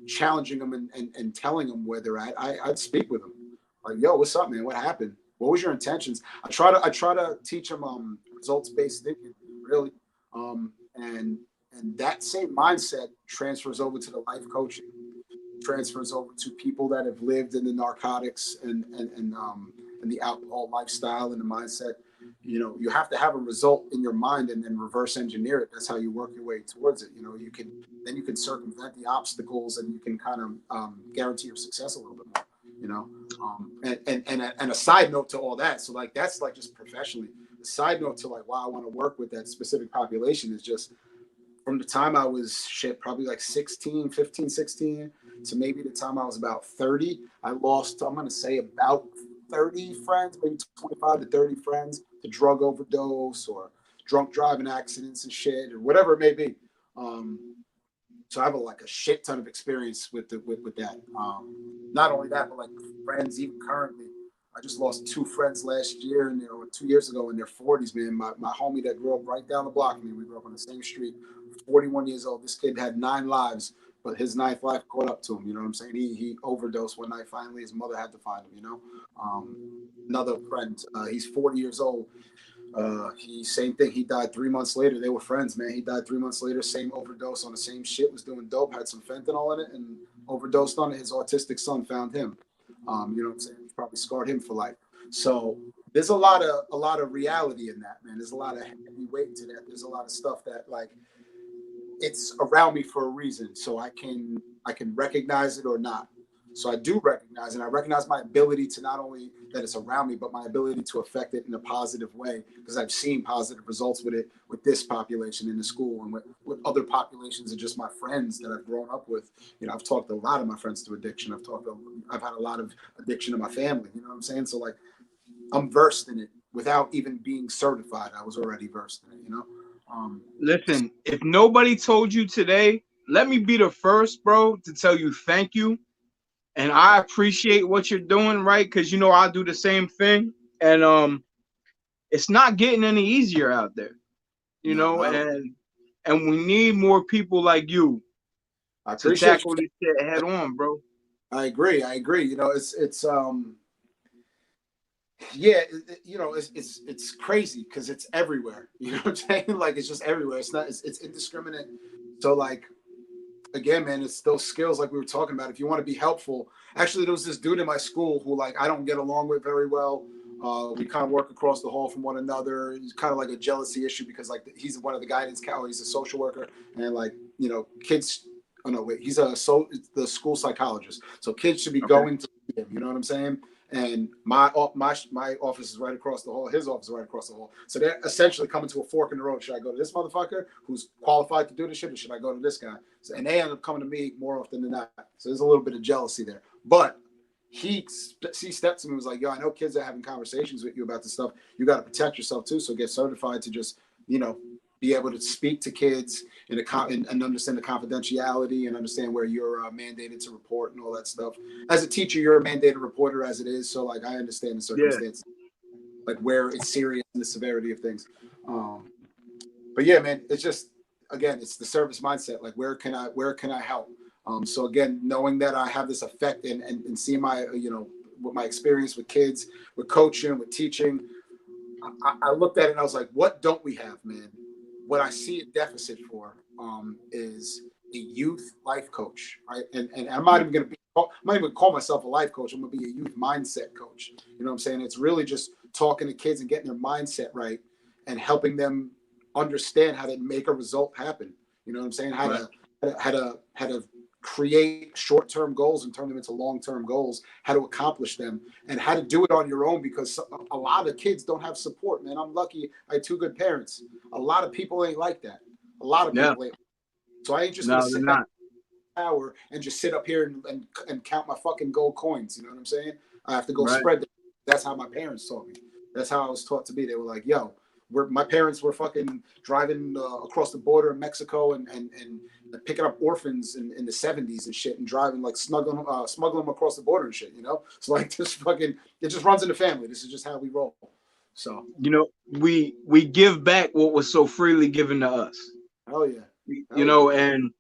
C: challenging them and telling them where they're at. I'd speak with them like, yo, what's up, man? What happened? What was your intentions? I try to teach them results-based thinking, really. And that same mindset transfers over to the life coaching, transfers over to people that have lived in the narcotics and the alcohol lifestyle and the mindset. You know, you have to have a result in your mind and then reverse engineer it. That's how you work your way towards it. You know, you can circumvent the obstacles, and you can kind of guarantee your success a little bit more. You know, and a side note to all that. So like, that's like just professionally. The side note to like why I want to work with that specific population is just from the time I was probably like 16 to maybe the time I was about 30, I lost, I'm going to say about 30 friends, maybe 25 to 30 friends to drug overdose or drunk driving accidents and shit or whatever it may be. So I have a shit ton of experience with that. Not only that, but like friends, even currently, I just lost 2 friends last year, and 2 years ago in their 40s, man. My homie that grew up right down the block from me, we grew up on the same street, 41 years old. This kid had 9 lives, but his 9th life caught up to him. You know what I'm saying? He overdosed one night. Finally, his mother had to find him. You know, another friend, he's 40 years old. Same thing. He died 3 months later. They were friends, man. He died 3 months later. Same overdose on the same shit. Was doing dope. Had some fentanyl in it and overdosed on it. His autistic son found him. You know what I'm saying? Probably scarred him for life. So there's a lot of reality in that, man. There's a lot of heavy weight to that. There's a lot of stuff that like it's around me for a reason, so I can recognize it or not. So I do recognize, and I recognize my ability to not only that it's around me, but my ability to affect it in a positive way, because I've seen positive results with it, with this population in the school and with other populations and just my friends that I've grown up with. You know, I've talked to a lot of my friends to addiction. I've had a lot of addiction in my family. You know what I'm saying? So like, I'm versed in it without even being certified. I was already versed in it, you know?
B: Listen, if nobody told you today, let me be the first, bro, to tell you thank you. And I appreciate what you're doing, right? Because I do the same thing, and it's not getting any easier out there,
C: No.
B: and we need more people like you
C: I
B: to
C: appreciate
B: tackle this shit head on, bro.
C: I agree. You know, it's yeah, it's crazy because it's everywhere. You know what I'm saying? Like, it's just everywhere. It's indiscriminate. So like, again, man, it's those skills like we were talking about. If you want to be helpful, actually, there was this dude in my school who like I don't get along with very well. We kind of work across the hall from one another. It's kind of like a jealousy issue because like he's one of the guidance counselors, he's a social worker, and like kids. Oh no, wait, he's the school psychologist. So kids should be going to him. You know what I'm saying? And my office is right across the hall. His office is right across the hall. So they're essentially coming to a fork in the road. Should I go to this motherfucker who's qualified to do this shit, or should I go to this guy? So, and they end up coming to me more often than not. So there's a little bit of jealousy there. But he stepped to me and was like, yo, I know kids are having conversations with you about this stuff. You got to protect yourself too. So get certified to just, be able to speak to kids and understand the confidentiality and understand where you're mandated to report and all that stuff. As a teacher, you're a mandated reporter as it is. So like, I understand the circumstances, like where it's serious and the severity of things. But yeah, man, it's just, again, it's the service mindset. Like, where can I help? So again, knowing that I have this effect and seeing my, with my experience with kids, with coaching, with teaching, I looked at it and I was like, what don't we have, man? What I see a deficit for is a youth life coach, right? And I'm not even going to be, I'm not even call myself a life coach. I'm going to be a youth mindset coach. You know what I'm saying? It's really just talking to kids and getting their mindset right and helping them understand how to make a result happen. You know what I'm saying? How to create short-term goals and turn them into long-term goals, how to accomplish them, and how to do it on your own, because a lot of kids don't have support, man. I'm lucky I had two good parents. A lot of people ain't like that. A lot of people ain't. So I ain't just gonna sit back in the tower and just sit up here and count my fucking gold coins. You know what I'm saying? I have to go spread them. That's how my parents taught me. That's how I was taught to be. They were like, yo, my parents were fucking driving across the border in Mexico and picking up orphans in the 70s and shit, and driving, like, smuggling them across the border and shit, you know? So, like, this fucking, it just runs in the family. This is just how we roll. So,
B: you know, we give back what was so freely given to us.
C: Hell yeah.
B: You know, and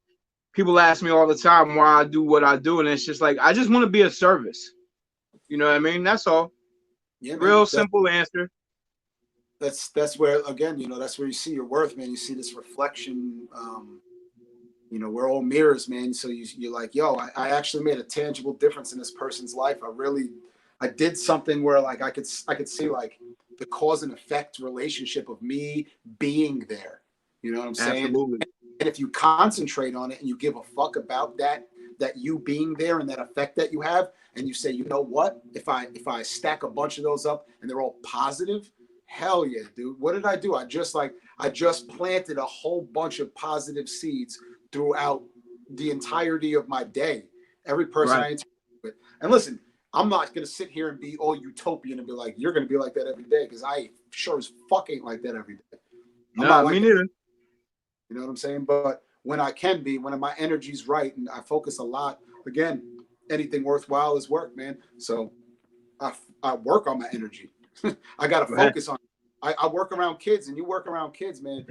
B: people ask me all the time why I do what I do, and it's just like, I just want to be a service. You know what I mean? That's all. Yeah, man. Real simple answer.
C: That's where, again, you know, that's where you see your worth, man. You see this reflection. You know, we're all mirrors, man. So you're like, yo, I actually made a tangible difference in this person's life. I did something where, like, I could see, like, the cause and effect relationship of me being there. You know what I'm saying?
B: Absolutely.
C: And if you concentrate on it and you give a fuck about that you being there and that effect that you have, and you say, you know what, if I stack a bunch of those up and they're all positive, hell yeah, dude. What did I do? I just planted a whole bunch of positive seeds throughout the entirety of my day. Every person I interact with. And listen, I'm not going to sit here and be all utopian and be like, you're going to be like that every day, because I sure as fuck ain't like that every day.
B: No, me neither.
C: You know what I'm saying? But when I can be, when my energy's right and I focus a lot, again, anything worthwhile is work, man. So I work on my energy. I got to focus on it. I work around kids, and you work around kids, man.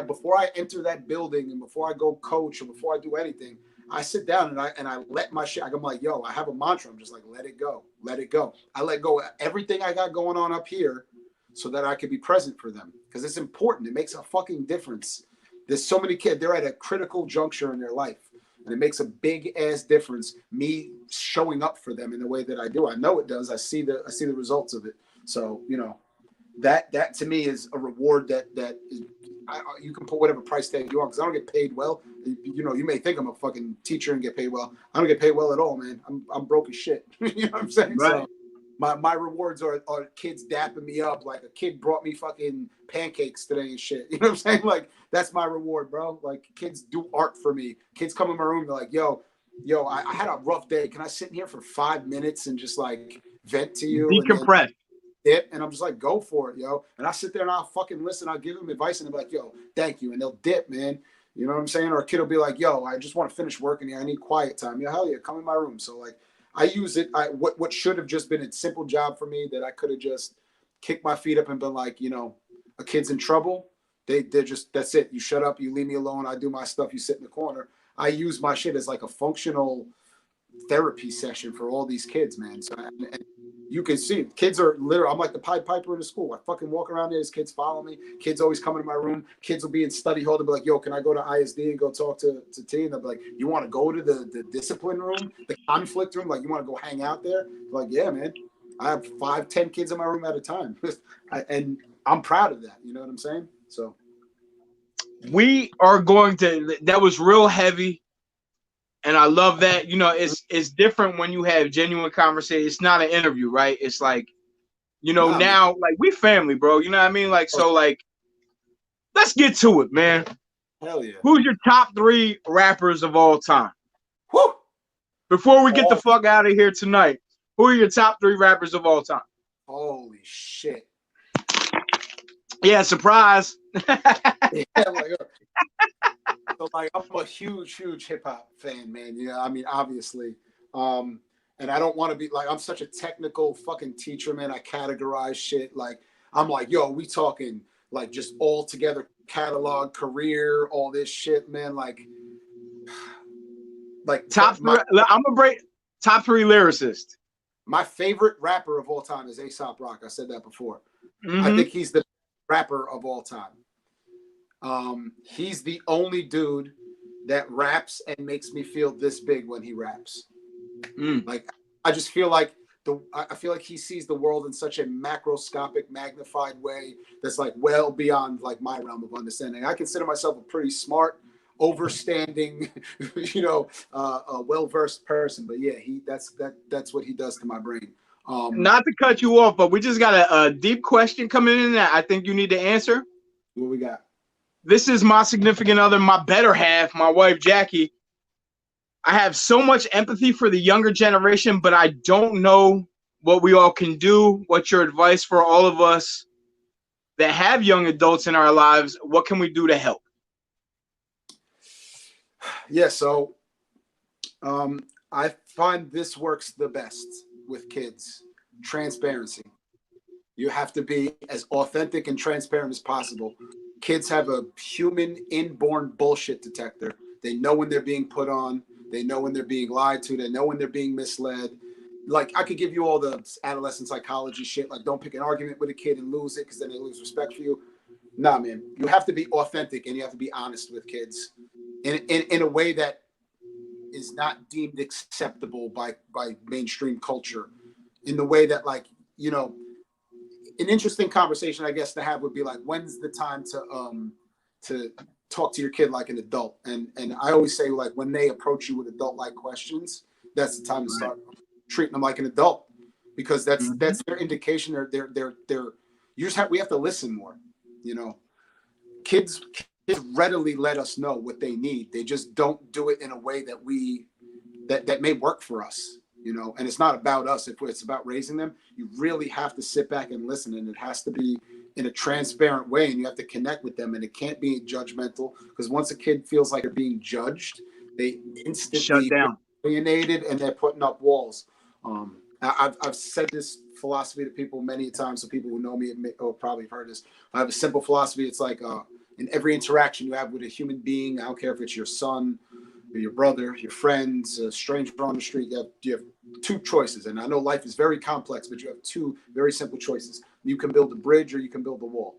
C: Before I enter that building and before I go coach or before I do anything, I sit down and I let my shit. I'm like, yo, I have a mantra. I'm just like, let it go, let it go. I let go of everything I got going on up here so that I can be present for them, because it's important. It makes a fucking difference. There's so many kids, they're at a critical juncture in their life, and it makes a big ass difference me showing up for them in the way that I do. I know it does. I see the results of it. So, you know, that to me is a reward that is, you can put whatever price tag you want, because I don't get paid well. You know, you may think I'm a fucking teacher and get paid well. I don't get paid well at all, man. I'm broke as shit. You know what I'm saying?
B: Right.
C: So my rewards are kids dapping me up. Like, a kid brought me fucking pancakes today and shit. You know what I'm saying? Like, that's my reward, bro. Like, kids do art for me. Kids come in my room, they're like, yo, I had a rough day. Can I sit in here for 5 minutes and just, like, vent to you?
B: Decompress.
C: And I'm just like, go for it, yo. And I sit there and I'll fucking listen. I'll give them advice and they'll be like, yo, thank you. And they'll dip, man. You know what I'm saying? Or a kid will be like, yo, I just want to finish working here. I need quiet time. Yeah, hell yeah, come in my room. So, like, I use it. What should have just been a simple job for me that I could have just kicked my feet up and been like, you know, a kid's in trouble. They're just, that's it. You shut up. You leave me alone. I do my stuff. You sit in the corner. I use my shit as like a functional therapy session for all these kids, man. So, and you can see kids are literally, I'm like the Pied Piper in the school. I fucking walk around there. These kids follow me. Kids always come into my room. Kids will be in study hall. They'll be like, yo, can I go to ISD and go talk to T? And they'll be like, you want to go to the discipline room, the conflict room? Like, you want to go hang out there? Like, yeah, man. I have 5-10 kids in my room at a time. And I'm proud of that. You know what I'm saying? So
B: we are going to, that was real heavy. And I love that. You know, it's different when you have genuine conversation. It's not an interview, right? It's like, you know, now, like, we family, bro. You know what I mean? Like, so, like, let's get to it, man.
C: Hell yeah.
B: Who's your top 3 rappers of all time?
C: Woo!
B: Before we get the fuck out of here tonight, who are your top 3 rappers of all time?
C: Holy shit.
B: Yeah, surprise.
C: Yeah, so, like, I'm a huge hip hop fan, man. You know, I mean, obviously. And I don't want to be like, I'm such a technical fucking teacher, man. I categorize shit. Like, I'm like, yo, we talking like just all together catalog, career, all this shit, man. Like
B: top 3. I'm gonna break top 3 lyricists.
C: My favorite rapper of all time is A$AP Rock. I said that before.
B: Mm-hmm.
C: I think he's the rapper of all time. He's the only dude that raps and makes me feel this big when he raps. Like, I just feel like I feel like he sees the world in such a macroscopic, magnified way that's like well beyond like my realm of understanding. I consider myself a pretty smart, overstanding, a well-versed person. But yeah, that's what he does to my brain.
B: Not to cut you off, but we just got a deep question coming in that I think you need to answer.
C: What we got?
B: This is my significant other, my better half, my wife, Jackie. I have so much empathy for the younger generation, but I don't know what we all can do. What's your advice for all of us that have young adults in our lives? What can we do to help?
C: Yeah, so I find this works the best with kids. Transparency. You have to be as authentic and transparent as possible. Kids have a human inborn bullshit detector. They know when they're being put on. They know when they're being lied to. They know when they're being misled. Like, I could give you all the adolescent psychology shit. Like, don't pick an argument with a kid and lose it because then they lose respect for you. Nah, man. You have to be authentic and you have to be honest with kids in a way that is not deemed acceptable by mainstream culture. In the way that, like, you know, an interesting conversation, I guess, to have would be like, when's the time to talk to your kid like an adult? And I always say, like, when they approach you with adult-like questions, that's the time to start treating them like an adult, because that's their indication. We have to listen more. You know, kids readily let us know what they need. They just don't do it in a way that may work for us. You know, and it's not about us. If it's about raising them, you really have to sit back and listen, and it has to be in a transparent way, and you have to connect with them, and it can't be judgmental, because once a kid feels like they're being judged, they instantly
B: shut down,
C: alienated, and they're putting up walls. I've said this philosophy to people many times, so people who know me probably have heard this. I have a simple philosophy. It's like in every interaction you have with a human being, I don't care if it's your son, your brother, your friends, a stranger on the street, you have two choices. And I know life is very complex, but you have two very simple choices. You can build a bridge or you can build a wall.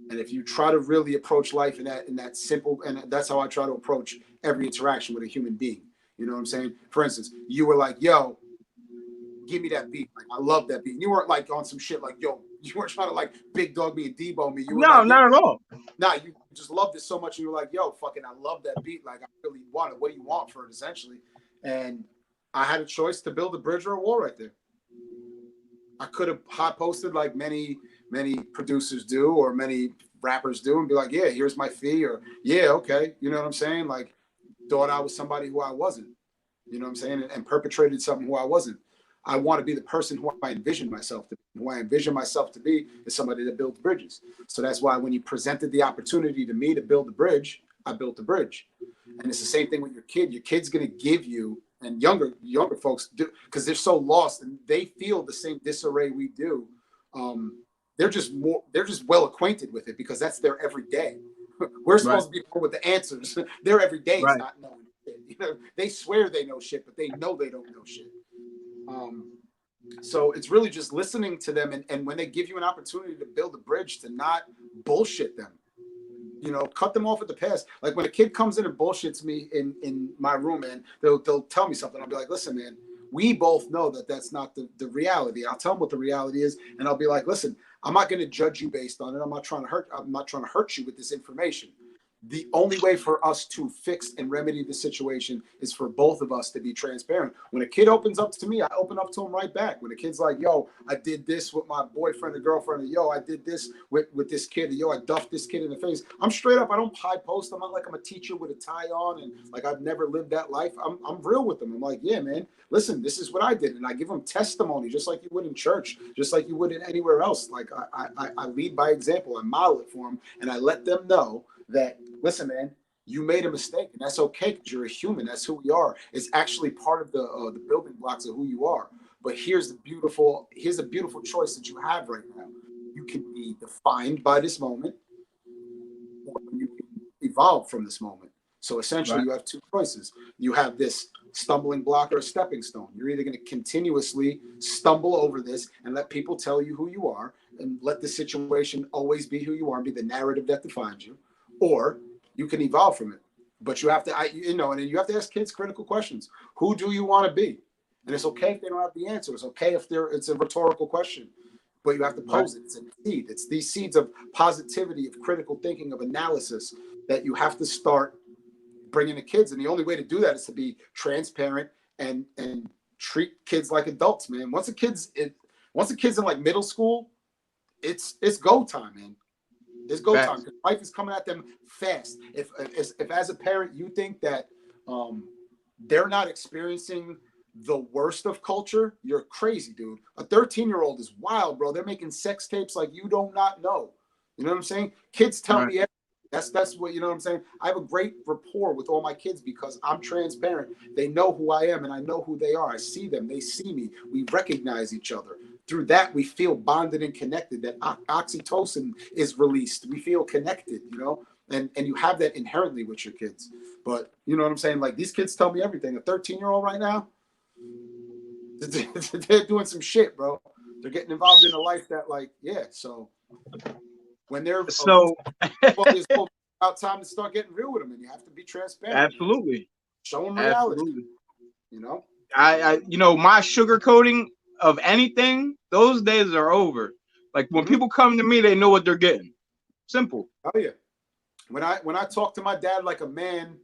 C: And if you try to really approach life in that simple, and that's how I try to approach every interaction with a human being. You know what I'm saying? For instance, you were like, yo, give me that beat. Like, I love that beat. And you weren't like on some shit like, yo, you weren't trying to like big dog me and Debo me. You were like,
B: not at all.
C: Nah, you just loved it so much. And you were like, yo, fucking, I love that beat. Like, I really want it. What do you want for it, essentially? And I had a choice to build a bridge or a wall right there. I could have hot posted like many producers do, or many rappers do, and be like, yeah, here's my fee, or yeah, okay. You know what I'm saying? Like, thought I was somebody who I wasn't. You know what I'm saying? And perpetrated something who I wasn't. I want to be the person who I envision myself to be. Who I envision myself to be is somebody that builds bridges. So that's why when you presented the opportunity to me to build a bridge, I built a bridge. And it's the same thing with your kid. Your kid's going to give you, and younger folks do, because they're so lost and they feel the same disarray we do. They're just well acquainted with it because that's their everyday. We're supposed to be more with the answers. Their everyday is not knowing shit. You know, they swear they know shit, but they know they don't know shit. So it's really just listening to them, and when they give you an opportunity to build a bridge, to not bullshit them. You know, cut them off at the pass. Like when a kid comes in and bullshits me in my room, and they'll tell me something. I'll be like, listen, man, we both know that that's not the reality. I'll tell them what the reality is, and I'll be like, listen, I'm not going to judge you based on it. I'm not trying to hurt you with this information. The only way for us to fix and remedy the situation is for both of us to be transparent. When a kid opens up to me, I open up to him right back. When a kid's like, yo, I did this with my boyfriend or girlfriend, or yo, I did this with this kid, or yo, I duffed this kid in the face. I'm straight up. I don't high post. I'm not like I'm a teacher with a tie on and like I've never lived that life. I'm real with them. I'm like, yeah, man, listen, this is what I did. And I give them testimony just like you would in church, just like you would in anywhere else. Like I lead by example. I model it for them, and I let them know that, listen, man, you made a mistake, and that's okay because you're a human. That's who we are. It's actually part of the building blocks of who you are. But here's a beautiful choice that you have right now. You can be defined by this moment, or you can evolve from this moment. So essentially,
B: Right.
C: you have two choices. You have this stumbling block or a stepping stone. You're either going to continuously stumble over this and let people tell you who you are and let the situation always be who you are and be the narrative that defines you, or you can evolve from it. But you have to, and then you have to ask kids critical questions. Who do you want to be? And it's okay if they don't have the answer. It's okay if it's a rhetorical question, but you have to pose it. It's a seed. It's these seeds of positivity, of critical thinking, of analysis that you have to start bringing to kids. And the only way to do that is to be transparent and treat kids like adults, man. Once a kid's in like middle school, it's go time, man. It's go time because life is coming at them fast. If as a parent you think that they're not experiencing the worst of culture, you're crazy, dude. A 13-year-old is wild, bro. They're making sex tapes like you do not know. You know what I'm saying? Kids tell me everything. That's what, you know what I'm saying? I have a great rapport with all my kids because I'm transparent. They know who I am and I know who they are. I see them. They see me. We recognize each other. Through that, we feel bonded and connected. That oxytocin is released. We feel connected, you know? And you have that inherently with your kids. But you know what I'm saying? Like these kids tell me everything. A 13-year-old right now, they're doing some shit, bro. They're getting involved in a life that, like, yeah. So when they're 12 years old, it's about time to start getting real with them, and you have to be transparent.
B: Absolutely.
C: Man. Show them reality.
B: Absolutely.
C: You know,
B: my sugarcoating of anything, those days are over. Like when people come to me, they know what they're getting. Simple.
C: Oh yeah. When I talked to my dad like a man,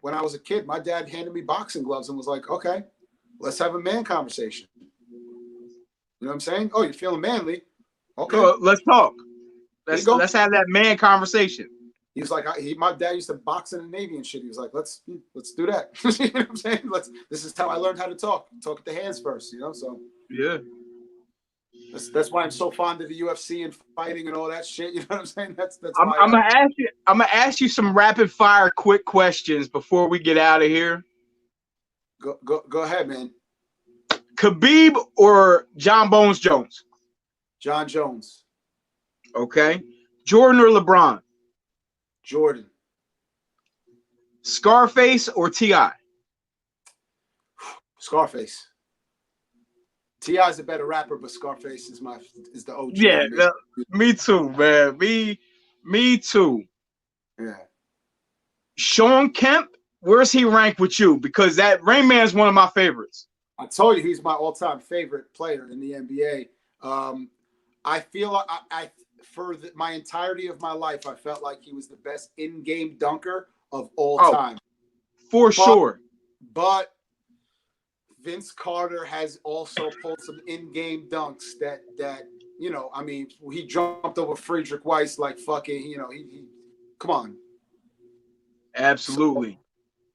C: when I was a kid, my dad handed me boxing gloves and was like, "Okay, let's have a man conversation." You know what I'm saying? Oh, you're feeling manly? Okay,
B: let's talk. Let's have that man conversation.
C: He was like, my dad used to box in the Navy and shit. He was like, let's do that. You know what I'm saying? This is how I learned how to talk. Talk with the hands first, you know? So
B: yeah.
C: That's why I'm so fond of the UFC and fighting and all that shit. You know what I'm saying? That's
B: I'm gonna ask you some rapid fire quick questions before we get out of here.
C: Go ahead, man.
B: Khabib or John Bones Jones?
C: John Jones.
B: Okay. Jordan or LeBron?
C: Jordan.
B: Scarface or T.I.?
C: Scarface. T.I. is a better rapper, but Scarface is the OG.
B: Yeah, me too, man. Me too.
C: Yeah. Shawn
B: Kemp, where's he ranked with you? Because that Rain Man is one of my favorites.
C: I told you he's my all-time favorite player in the NBA. I feel like my entirety of my life, I felt like he was the best in-game dunker of all time.
B: For sure.
C: But Vince Carter has also pulled some in-game dunks that you know, I mean, he jumped over Friedrich Weiss like fucking, you know, he come on.
B: Absolutely.
C: So,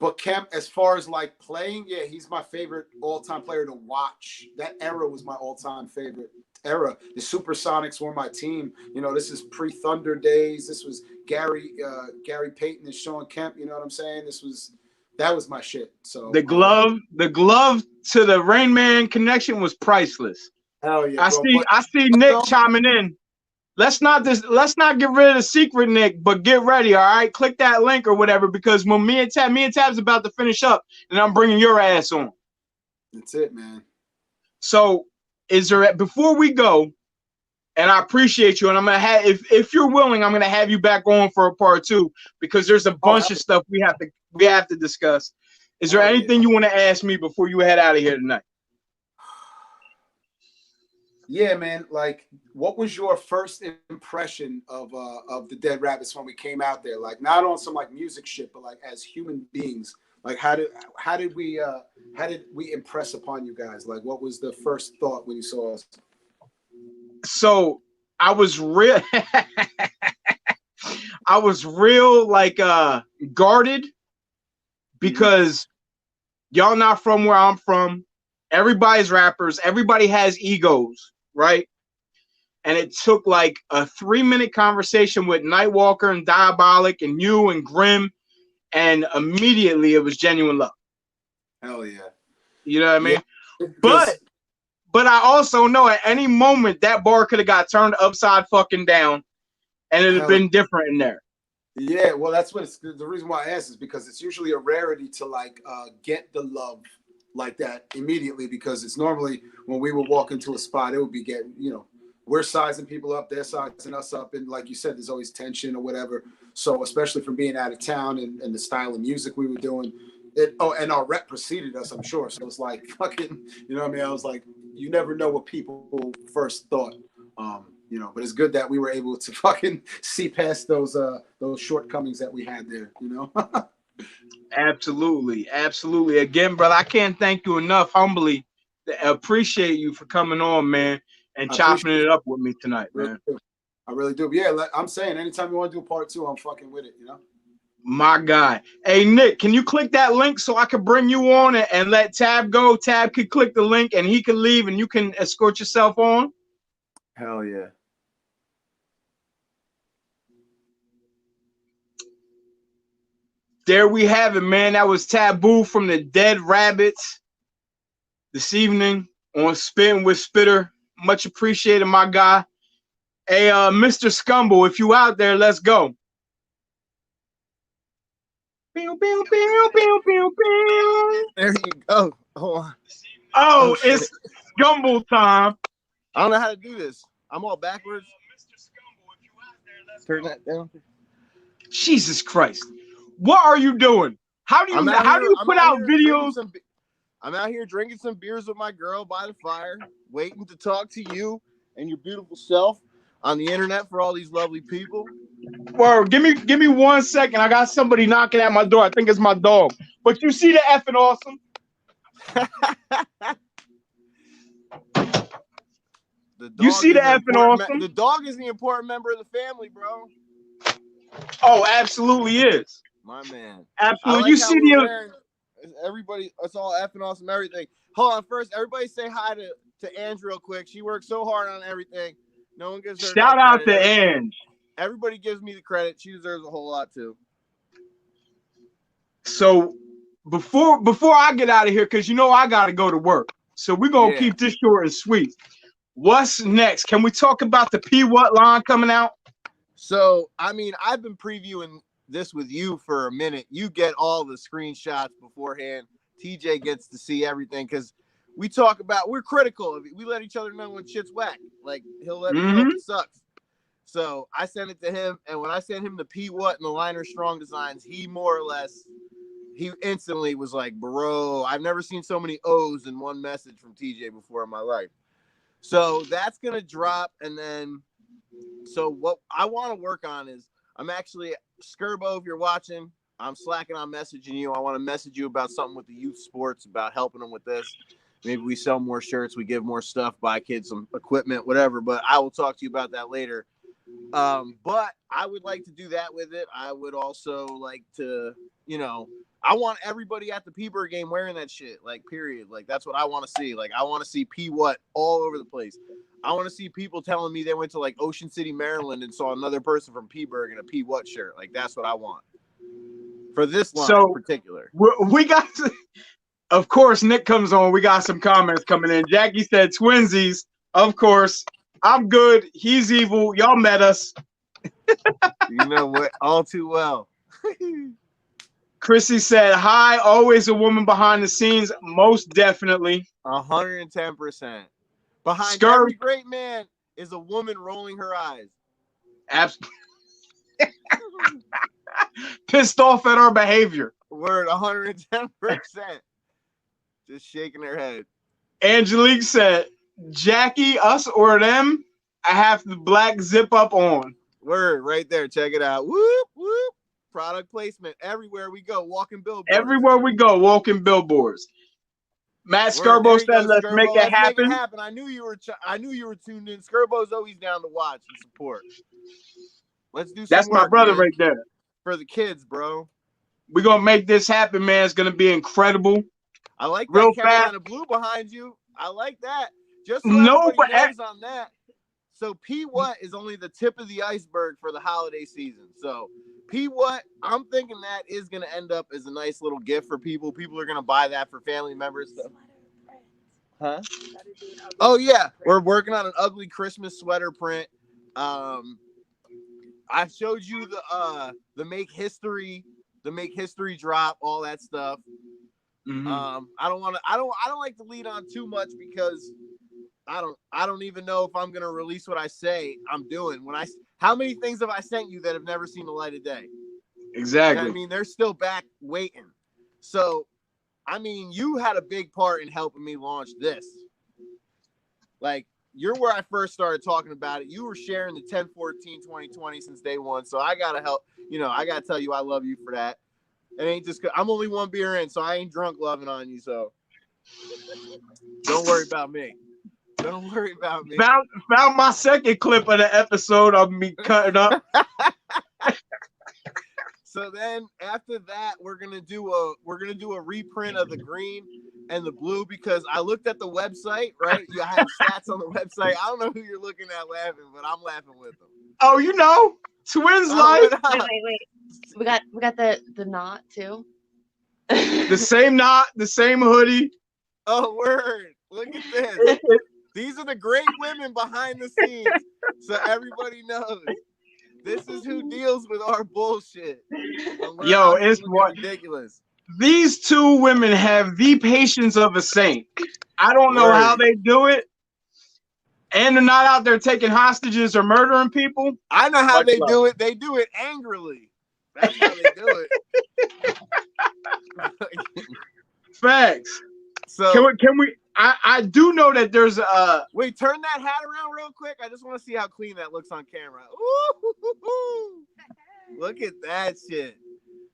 C: but Kemp, as far as like playing, yeah, he's my favorite all-time player to watch. That era was my all-time favorite era. The Supersonics were my team. You know, this is pre-Thunder days. This was Gary Payton and Shawn Kemp. You know what I'm saying? That was my shit. So the glove
B: to the Rain Man connection was priceless.
C: Hell yeah,
B: I see Nick chiming in. Let's not get rid of the secret, Nick, but get ready, all right? Click that link or whatever, because when me and Tab's about to finish up, and I'm bringing your ass on.
C: That's it, man.
B: So, before we go, and I appreciate you, and I'm gonna have, if you're willing, I'm gonna have you back on for a part 2 because there's a bunch of stuff we have to discuss. Is there anything you want to ask me before you head out of here tonight?
C: Yeah, man. Like, what was your first impression of the Dead Rabbits when we came out there? Like, not on some like music shit, but like as human beings. Like, how did we impress upon you guys? Like, what was the first thought when you saw us?
B: So I was real. I was real like guarded because y'all not from where I'm from. Everybody's rappers. Everybody has egos, right? And it took like a 3-minute conversation with Nightwalker and Diabolic and you and Grim, and immediately it was genuine love.
C: Hell yeah.
B: You know what I mean? Yeah. But I also know at any moment that bar could have got turned upside fucking down and it'd have been different in there.
C: Yeah, well, that's what it's the reason why I asked is because it's usually a rarity to like get the love like that immediately, because it's normally when we would walk into a spot, it would be getting, we're sizing people up, they're sizing us up, and like you said, there's always tension or whatever. So especially from being out of town and the style of music we were doing, and our rep preceded us, I'm sure. So it's like fucking, you know what I mean? I was like, you never know what people first thought. But it's good that we were able to fucking see past those shortcomings that we had there,
B: Absolutely. Absolutely. Again, brother, I can't thank you enough. Humbly appreciate you for coming on, man, and
C: I
B: chopping
C: appreciate
B: it up with me tonight,
C: it.
B: man.
C: I really do. But yeah, I'm saying anytime you want to do a part 2, I'm fucking with it,
B: My guy. Hey, Nick, can you click that link so I can bring you on and let Tab go? Tab could click the link and he can leave and you can escort yourself on.
C: Hell yeah.
B: There we have it, man. That was Taboo from the Dead Rabbits this evening on Spittin' with Spitter. Much appreciated, my guy. Hey, Mr. Scumble, if you out there, let's go. Pew, pew, pew, pew, pew, pew.
D: There you go. Hold on.
B: Oh, it's Scumble time.
D: I don't know how to do this. I'm all backwards. Turn that down.
B: Jesus Christ. What are you doing? How do you put out videos?
D: I'm out here drinking some beers with my girl by the fire, waiting to talk to you and your beautiful self on the internet for all these lovely people.
B: Word, give me 1 second. I got somebody knocking at my door. I think it's my dog. But you see the effing awesome? You see the effing awesome?
D: The dog is the important member of the family, bro.
B: Oh, absolutely is.
D: My man.
B: Absolutely.
D: Like
B: you see the
D: everybody, it's all effing awesome, everything. Hold on, first, everybody say hi to Ange real quick. She works so hard on everything. No one gives her
B: shout out to Ange.
D: Everybody gives me the credit. She deserves a whole lot too.
B: So before I get out of here, because I gotta go to work. So we're gonna keep this short and sweet. What's next? Can we talk about the P What line coming out?
D: So, I mean, I've been previewing this with you for a minute. You get all the screenshots beforehand. TJ gets to see everything because we're critical of it. We let each other know when shit's whack. Like, he'll let me know if it sucks. So I sent it to him, and when I sent him the P What and the Liner Strong designs, he instantly was like, bro, I've never seen so many O's in one message from TJ before in my life. So that's going to drop, and then so what I want to work on is I'm actually, Skirbo, if you're watching, I'm slacking on messaging you. I want to message you about something with the youth sports, about helping them with this. Maybe we sell more shirts, we give more stuff, buy kids some equipment, whatever. But I will talk to you about that later. But I would like to do that with it. I would also like to, I want everybody at the P-Bird game wearing that shit, like, period. Like, that's what I want to see. Like, I want to see P What all over the place. I want to see people telling me they went to, like, Ocean City, Maryland and saw another person from P-Bird in a P What shirt. Like, that's what I want for this line in particular.
B: We got to, of course, Nick comes on. We got some comments coming in. Jackie said twinsies. Of course. I'm good. He's evil. Y'all met us.
D: You know what? All too well.
B: Chrissy said, hi, always a woman behind the scenes. Most definitely.
D: 110%. Behind every great man is a woman rolling her eyes.
B: Absolutely. Pissed off at our behavior.
D: Word, 110%. Just shaking her head.
B: Angelique said, Jackie, us or them, I have the black zip up on.
D: Word, right there. Check it out. Whoop, whoop. Product placement. Everywhere we go. Walking billboards.
B: Everywhere we go. Walking billboards. Matt Skirbo said, let's make it happen.
D: I knew you were tuned in. Skirbo's always down to watch and support. Let's do some
B: That's
D: work,
B: my brother,
D: man.
B: right there.
D: For the kids, bro.
B: We're going to make this happen, man. It's going to be incredible.
D: I like that Carolina blue behind you. I like that. Just so everybody knows on that. So P What is only the tip of the iceberg for the holiday season. So P What, I'm thinking that is going to end up as a nice little gift for people. People are going to buy that for family members. So. Huh? Oh, yeah. We're working on an ugly Christmas sweater print. I showed you the make history drop, all that stuff.
B: Mhm.
D: I don't like to lead on too much because I don't even know if I'm gonna release what I say I'm doing. How many things have I sent you that have never seen the light of day?
B: Exactly.
D: I mean, they're still back waiting. So, I mean, you had a big part in helping me launch this. Like, you're where I first started talking about it. You were sharing the 10/14/2020 since day one. So I gotta help. I gotta tell you I love you for that. It ain't just. I'm only one beer in, so I ain't drunk loving on you. So don't worry about me. Don't worry about me.
B: Found my second clip of the episode of me cutting up.
D: So then after that, we're gonna do a reprint of the green and the blue because I looked at the website, right? You have stats on the website. I don't know who you're looking at laughing, but I'm laughing with them.
B: Oh, twins life.
E: Wait. We got the knot too.
B: The same knot, the same hoodie.
D: Oh, word. Look at this. These are the great women behind the scenes. So everybody knows. This is who deals with our bullshit.
B: Yo, it's
D: ridiculous.
B: These two women have the patience of a saint. I don't know how they do it. And they're not out there taking hostages or murdering people.
D: I know how they do it. They do it angrily. That's how they do it.
B: Facts.
D: So
B: can we? I do know that there's
D: wait, turn that hat around real quick. I just want to see how clean that looks on camera. Ooh, look at that shit.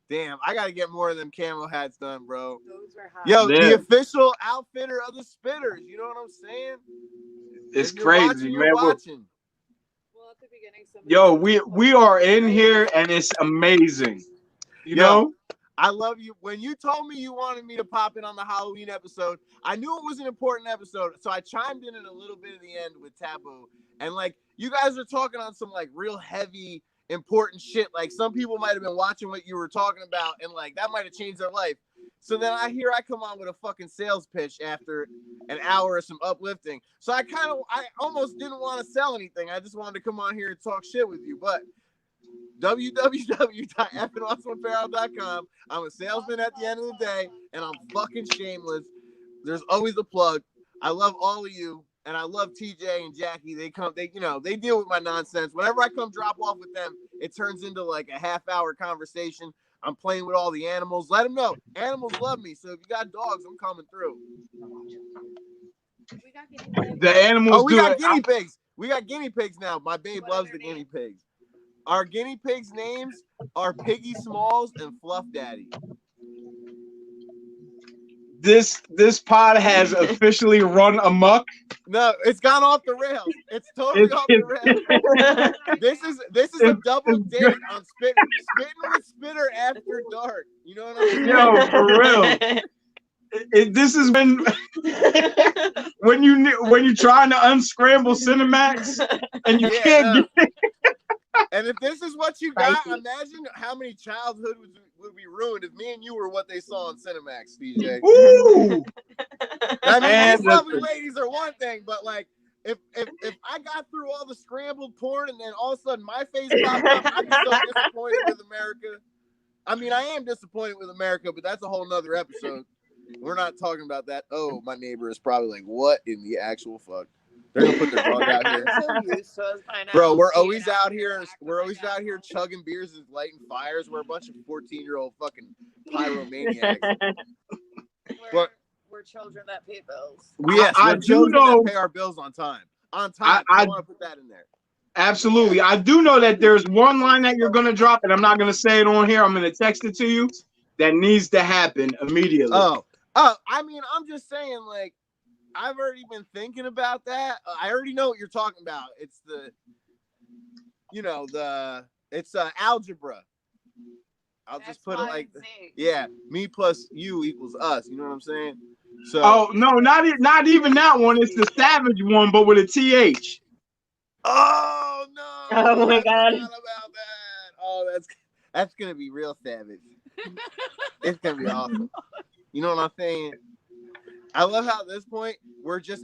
D: Damn, I gotta get more of them camo hats done, bro.
E: Those were hot.
D: Yo, the official outfitter of the Spitters. You know what I'm saying?
B: It's crazy, man.
D: Watching.
E: Well, at the beginning,
B: yo, we are in here and it's amazing. You know?
D: I love you. When you told me you wanted me to pop in on the Halloween episode, I knew it was an important episode. So I chimed in a little bit at the end with Taboo. And like, you guys are talking on some like real heavy, important shit. Like some people might have been watching what you were talking about and like that might have changed their life. So then I come on with a fucking sales pitch after an hour of some uplifting. So I almost didn't want to sell anything. I just wanted to come on here and talk shit with you. But www.fnawesomeapparel.com. I'm a salesman at the end of the day, and I'm fucking shameless. There's always a plug. I love all of you, and I love TJ and Jackie. They deal with my nonsense. Whenever I come drop off with them, it turns into like a half-hour conversation. I'm playing with all the animals. Let them know. Animals love me, so if you got dogs, I'm coming through.
B: The animals
D: we got guinea pigs. We got guinea pigs now. My babe loves the guinea pigs. Our guinea pigs' names are Piggy Smalls and Fluff Daddy.
B: This pod has officially run amok.
D: No, it's gone off the rails. It's totally off the rails. This is a double date on Spittin with Spitter after dark. You know what I'm saying?
B: Yo, for real. This has been when you're trying to unscramble Cinemax and you can't get.
D: And if this is what you got, imagine how many childhood would be ruined if me and you were what they saw on Cinemax, DJ.
B: Ooh.
D: I mean, these lovely ladies are one thing, but like, if I got through all the scrambled porn and then all of a sudden my face popped up, I'd be so disappointed with America. I mean, I am disappointed with America, but that's a whole nother episode. We're not talking about that. Oh, my neighbor is probably like, what in the actual fuck? They're gonna put their dog out here. Bro, we're always out here. We're always out here chugging beers and lighting fires. We're a bunch of 14-year-old fucking pyromaniacs.
E: We're children that pay bills.
D: Yes,
B: I do know
D: that pay our bills on time. On time. I want to put that in there.
B: Absolutely. I do know that there's one line that you're gonna drop, and I'm not gonna say it on here. I'm gonna text it to you. That needs to happen immediately.
D: Oh, I mean, I'm just saying, like, I've already been thinking about that. I already know what you're talking about. It's it's algebra. I'll just put it like, me plus you equals us. You know what I'm saying? So.
B: Oh no, not even that one. It's the savage one, but with a TH.
D: Oh no!
E: Oh my god!
D: About that. Oh, that's gonna be real savage. It's gonna be awesome. You know what I'm saying? I love how at this point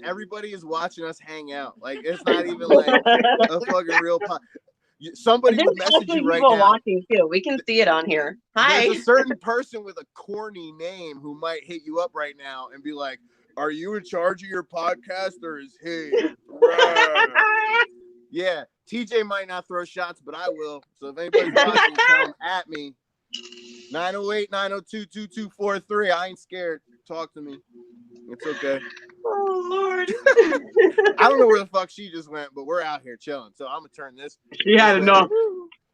D: everybody is watching us hang out. Like it's not even like a fucking real pod. Somebody
E: There's
D: would message
E: actually
D: you right
E: people
D: now.
E: watching too. We can see it on here. Hi.
D: There's a certain person with a corny name who might hit you up right now and be like, "Are you in charge of your podcast or is he?" Yeah, TJ might not throw shots, but I will. So if anybody's watching, tell them at me. 908-902-2243. I ain't scared. Talk to me. It's okay.
E: Oh Lord.
D: I don't know where the fuck she just went, but we're out here chilling. So I'm gonna turn this.
B: She had enough.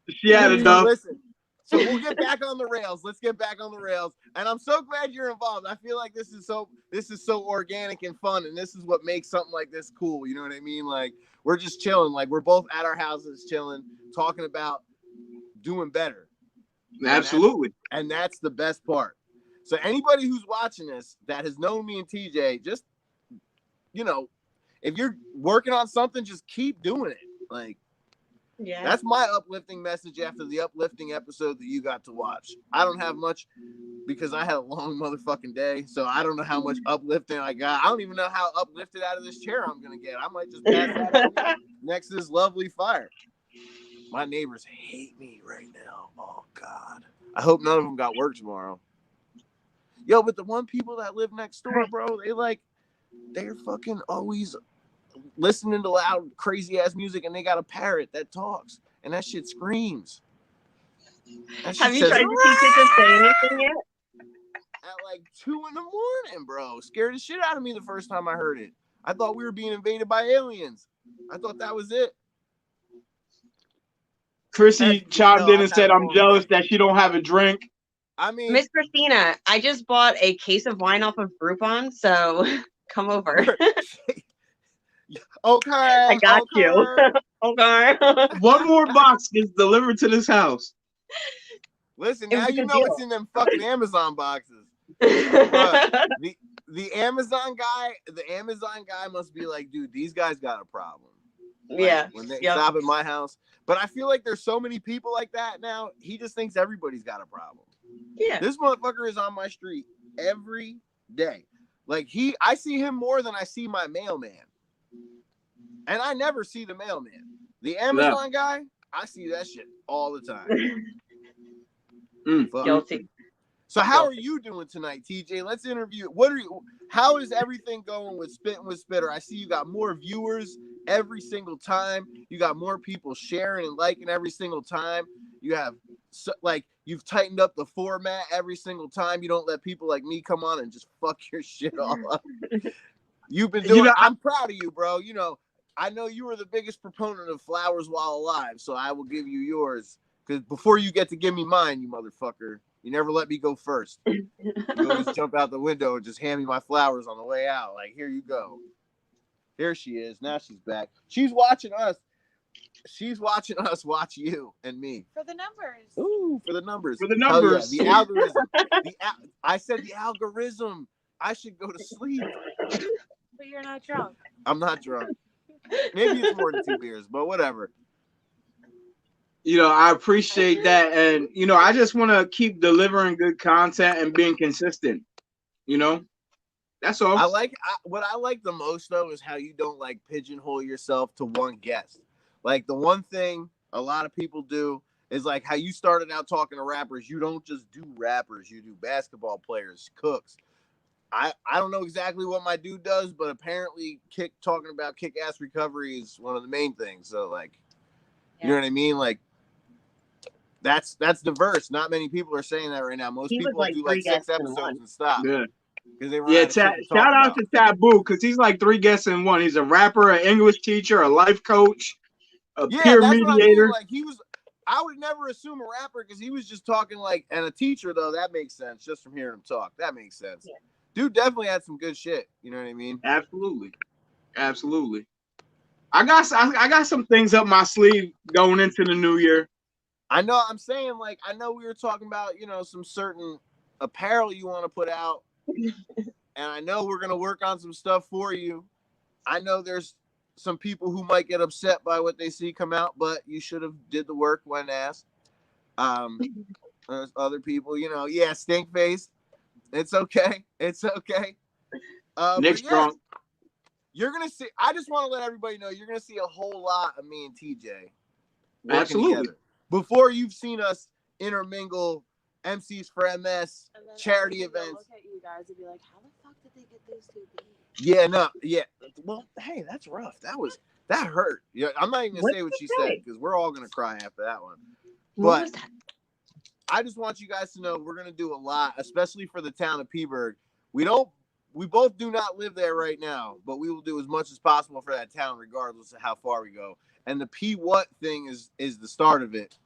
B: She had
D: So
B: enough.
D: listen. So we'll get back on the rails. Let's get back on the rails. And I'm so glad you're involved. I feel like this is so organic and fun, and this is what makes something like this cool. You know what I mean? Like we're just chilling. Like we're both at our houses chilling, talking about doing better.
B: Absolutely.
D: And that's the best part. So anybody who's watching this that has known me and TJ, just, you know, if you're working on something, just keep doing it. Like,
E: Yeah.
D: that's my uplifting message after the uplifting episode that you got to watch. I don't have much because I had a long motherfucking day. So I don't know how much uplifting I got. I don't even know how uplifted out of this chair I'm going to get. I might just pass out on you next to this lovely fire. My neighbors hate me right now. Oh, God. I hope none of them got work tomorrow. Yo, but the one people that live next door, bro, they're fucking always listening to loud, crazy-ass music, and they got a parrot that talks, and that shit screams. That shit
E: Have you
D: says,
E: tried to teach it to say anything yet?
D: at like 2 a.m, bro. Scared the shit out of me the first time I heard it. I thought we were being invaded by aliens. I thought that was it.
B: Chrissy chimed in and said, "I'm jealous that she don't have a drink."
D: I mean,
E: Miss Christina, I just bought a case of wine off of Groupon, so come over.
D: okay.
E: I got you. Okay.
B: One more box gets delivered to this house.
D: Listen,
E: It was
D: now
E: a
D: you
E: good
D: know
E: deal.
D: what's in them fucking Amazon boxes. Bruh, the Amazon guy must be like, dude, these guys got a problem. Like,
E: Yeah.
D: when they
E: Yep.
D: stop at my house. But I feel like there's so many people like that now. He just thinks everybody's got a problem.
E: Yeah.
D: This motherfucker is on my street every day. Like I see him more than I see my mailman. And I never see the mailman. The Amazon guy, I see that shit all the time. Fuck.
E: Guilty.
D: So how are you doing tonight, TJ? Let's interview. How is everything going with Spittin' with Spitter? I see you got more viewers every single time. You got more people sharing and liking every single time. You have you've tightened up the format every single time. You don't let people like me come on and just fuck your shit all up. You've been doing I'm proud of you, bro. You know, I know you were the biggest proponent of flowers while alive, so I will give you yours. Because before you get to give me mine, you motherfucker, you never let me go first. You always jump out the window and just hand me my flowers on the way out. Like, here you go. Here she is. Now she's back. She's watching us. She's watching us watch you and me.
F: For the numbers.
D: Ooh, for the numbers.
B: For the numbers.
D: Yeah, the algorithm. I said the algorithm. I should go to sleep.
F: But you're not drunk.
D: I'm not drunk. Maybe it's more than 2 beers, but whatever.
B: You know, I appreciate that. And, you know, I just want to keep delivering good content and being consistent. You know, that's all.
D: What I like the most, though, is how you don't like pigeonhole yourself to one guest. Like the one thing a lot of people do is like how you started out talking to rappers. You don't just do rappers. You do basketball players, cooks. I don't know exactly what my dude does, but apparently talking about kick-ass recovery is one of the main things. So, like, you know what I mean? Like, that's diverse. Not many people are saying that right now. Most people do like 6 episodes and stop.
B: Yeah.
D: They
B: shout out to Taboo, because he's like 3 guests in one. He's a rapper, an English teacher, a life coach, a peer mediator.
D: Like I would never assume a rapper because he was just talking like, and a teacher though. That makes sense just from hearing him talk. That makes sense. Yeah. Dude definitely had some good shit. You know what I mean?
B: Absolutely. I got some things up my sleeve going into the new year.
D: I know. I'm saying, like, I know we were talking about, you know, some certain apparel you want to put out, and I know we're gonna work on some stuff for you. I know there's some people who might get upset by what they see come out, but you should have did the work when asked. There's other people, you know, stink face. It's okay. It's okay.
B: Nick's drunk.
D: You're gonna see. I just want to let everybody know you're gonna see a whole lot of me and TJ working
B: Absolutely.
D: together. Before you've seen us intermingle MCs for MS,
F: And then
D: charity
F: everybody will
D: events.
F: Look at you guys and be like, how the fuck did they get those two beats?
D: Yeah, no, yeah. Well, hey, that's rough. That hurt. Yeah, I'm not even gonna
E: What
D: say what
E: did
D: she
E: you
D: said
E: say?
D: because we're all gonna cry after that one.
E: What
D: But
E: was that?
D: I just want you guys to know we're gonna do a lot, especially for the town of Peaburg. We both do not live there right now, but we will do as much as possible for that town, regardless of how far we go. And the P what thing is the start of it.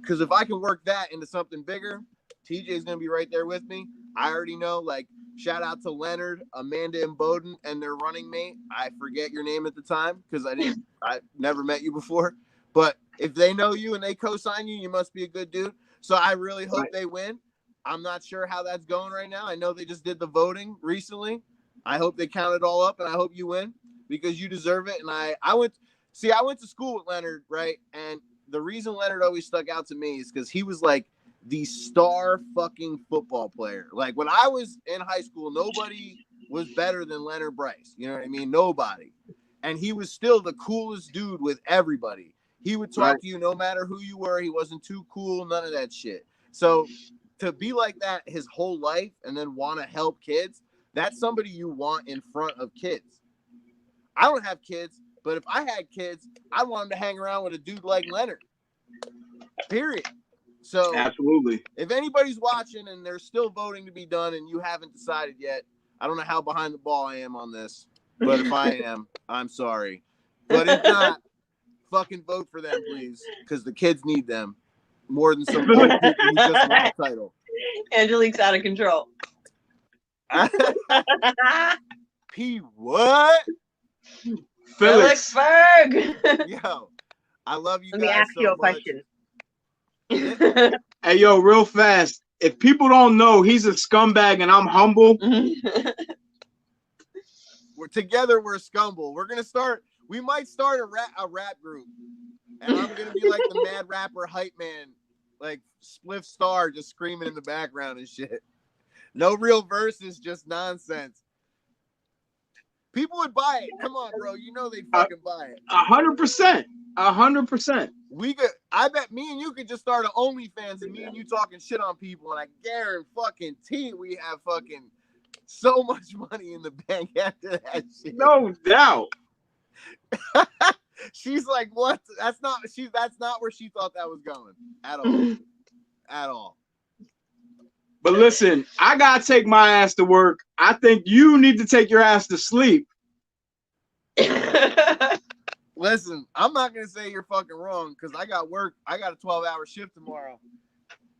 D: Because if I can work that into something bigger, TJ's gonna be right there with me. I already know. Like, shout out to Leonard, Amanda, and Bowden, and their running mate. I forget your name at the time because I never met you before. But if they know you and they co-sign you, you must be a good dude. So I really hope they win. I'm not sure how that's going right now. I know they just did the voting recently. I hope they count it all up, and I hope you win because you deserve it. And I went to school with Leonard, right? And the reason Leonard always stuck out to me is because he was like the star fucking football player. Like when I was in high school, nobody was better than Leonard Bryce. You know what I mean? Nobody. And he was still the coolest dude with everybody. He would talk to you no matter who you were. He wasn't too cool, none of that shit. So to be like that his whole life and then want to help kids, that's somebody you want in front of kids. I don't have kids, but if I had kids, I'd want them to hang around with a dude like Leonard. Period. So
B: Absolutely.
D: if anybody's watching and there's still voting to be done and you haven't decided yet, I don't know how behind the ball I am on this, but if I am, I'm sorry. But if not, fucking vote for them, please, because the kids need them more than some old people who just want a title.
E: Angelique's out of control.
D: P what?
B: Felix.
E: Phillipsburg.
D: Yo, I love you
E: Let me
D: guys
E: ask
D: so
E: you a
D: much.
E: question.
B: Hey, yo, real fast. If people don't know, he's a scumbag and I'm humble.
D: We're together. We're a scumble. We're gonna start. We might start a rap group, and I'm gonna be like the mad rapper hype man, like Spliff Star, just screaming in the background and shit. No real verses, just nonsense. People would buy it. Come on, bro. You know they'd fucking buy it.
B: 100%. 100%.
D: We could. I bet me and you could just start an OnlyFans and me and you talking shit on people, and I guarantee we have fucking so much money in the bank after that shit.
B: No doubt.
D: She's like, what? That's not where she thought that was going at all. At all.
B: But listen, I gotta take my ass to work. I think you need to take your ass to sleep.
D: Listen, I'm not gonna say you're fucking wrong because I got work. I got a 12-hour shift tomorrow.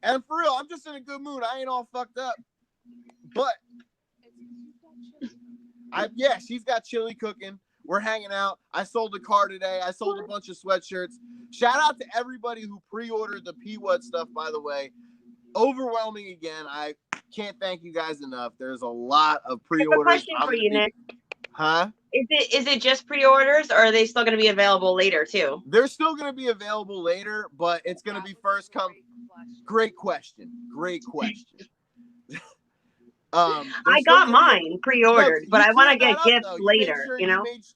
D: And for real, I'm just in a good mood. I ain't all fucked up. But she's got chili cooking. We're hanging out. I sold a car today. I sold a bunch of sweatshirts. Shout out to everybody who pre-ordered the P-What stuff, by the way. Overwhelming again. I can't thank you guys enough. There's a lot of pre-orders.
E: I have a question for you, Nick.
D: Huh?
E: Is it just pre-orders, or are they still going to be available later too?
D: They're still going to be available later, but it's going to be first come. Great question.
E: I got mine pre-ordered, but I want to get gifts later.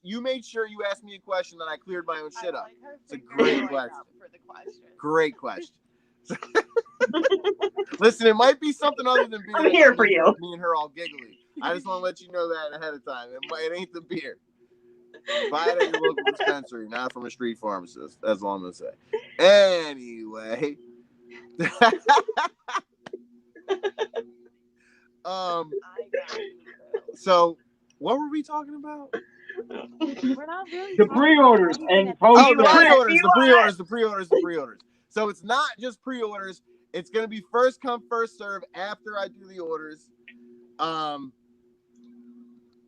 D: You made sure you asked me a question that I cleared my own shit up. It's a great question. Great question. Listen, it might be something other than beer.
E: I'm here for you.
D: Me and her all giggly. I just want to let you know that ahead of time. It ain't the beer. Buy it at your local dispensary, not from a street pharmacist. That's all I'm gonna say. Anyway. So what were we talking about?
F: We're not really
B: The pre-orders and
D: the pre-orders. So it's not just pre-orders. It's gonna be first come, first serve after I do the orders.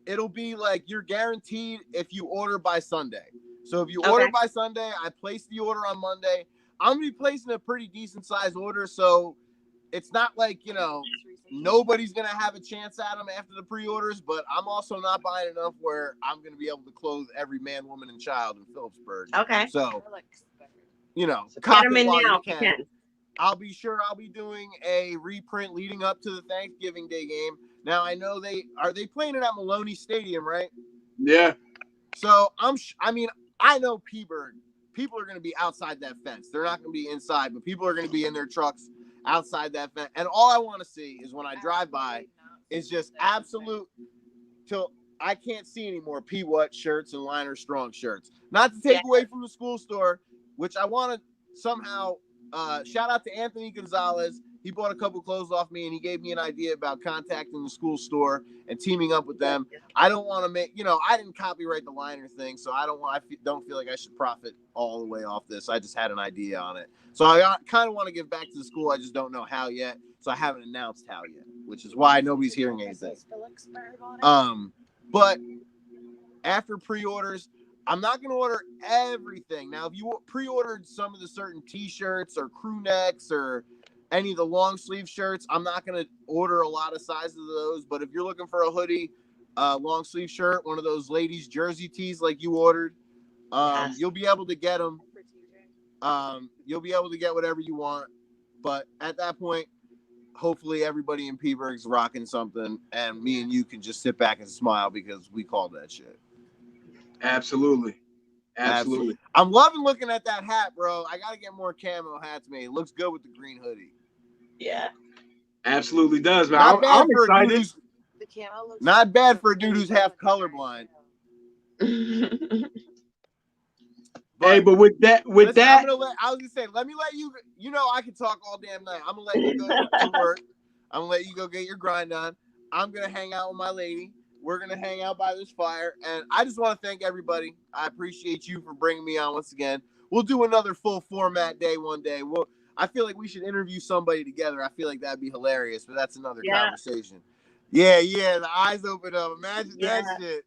D: It'll be like you're guaranteed if you order by Sunday. So if you order by Sunday, I place the order on Monday. I'm gonna be placing a pretty decent sized order, so it's not like, nobody's gonna have a chance at them after the pre-orders, but I'm also not buying enough where I'm gonna be able to clothe every man, woman, and child in Phillipsburg.
E: Okay.
D: So,
E: So
D: cop
E: get them
D: it
E: in
D: while
E: now
D: you
E: if you
D: can.
E: can.
D: I'll be doing a reprint leading up to the Thanksgiving Day game. Now I know they playing it at Maloney Stadium, right?
B: Yeah.
D: So I know Peaburg people are going to be outside that fence. They're not going to be inside, but people are going to be in their trucks outside that fence. And all I want to see is when I drive by is just absolute till I can't see anymore P-What shirts and Liner Strong shirts. Not to take away from the school store, which I want to somehow shout out to Anthony Gonzalez. He bought a couple clothes off me, and he gave me an idea about contacting the school store and teaming up with them. I don't want to make, I didn't copyright the Liner thing, so I don't feel like I should profit all the way off this. I just had an idea on it. So I kind of want to give back to the school. I just don't know how yet, so I haven't announced how yet, which is why nobody's hearing anything. But after pre-orders, I'm not going to order everything. Now, if you pre-ordered some of the certain T-shirts or crew necks or any of the long sleeve shirts, I'm not going to order a lot of sizes of those. But if you're looking for a hoodie, long sleeve shirt, one of those ladies jersey tees like you ordered, you'll be able to get them. You'll be able to get whatever you want. But at that point, hopefully everybody in P-Burg's rocking something, and me and you can just sit back and smile because we called that shit.
B: Absolutely.
D: I'm loving looking at that hat, bro. I got to get more camo hats made. It looks good with the green hoodie.
E: Yeah.
B: Absolutely does, man.
D: I'm
B: excited.
F: The camo looks
D: not bad for a dude who's half colorblind.
B: But with that,
D: I was gonna say, let me let you. I can talk all damn night. I'm gonna let you go to work. I'm gonna let you go get your grind on. I'm gonna hang out with my lady. We're gonna hang out by this fire, and I just want to thank everybody. I appreciate you for bringing me on once again. We'll do another full format day one day. I feel like we should interview somebody together. I feel like that'd be hilarious, but that's another conversation. Yeah. The eyes open up. Imagine that shit.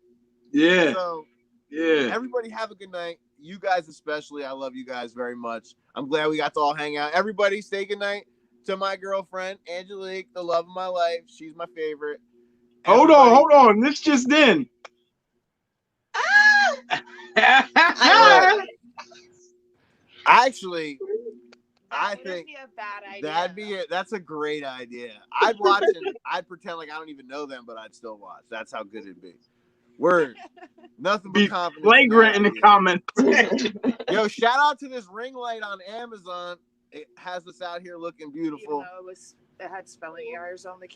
B: Yeah.
D: So, everybody have a good night. You guys especially. I love you guys very much. I'm glad we got to all hang out. Everybody say good night to my girlfriend, Angelique, the love of my life. She's my favorite.
B: Hold on. This just in.
D: Actually, I think
F: be a bad idea.
D: that's a great idea. I'd watch it. I'd pretend like I don't even know them, but I'd still watch. That's how good it'd be. Word. Nothing but confidence.
B: Flagrant in the comments.
D: Yo, shout out to this ring light on Amazon. It has us out here looking beautiful.
F: It had spelling errors on the